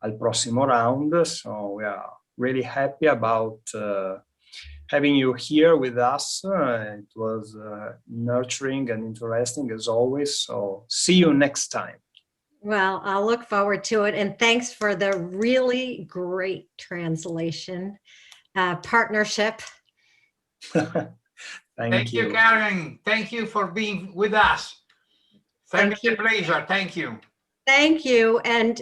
al prossimo round. So we are really happy about having you here with us. It was nurturing and interesting as always. So see you next time. Well, I'll look forward to it. And thanks for the really great translation partnership. Thank you, Karen. Thank you for being with us. Thank you. A pleasure. Thank you. Thank you. And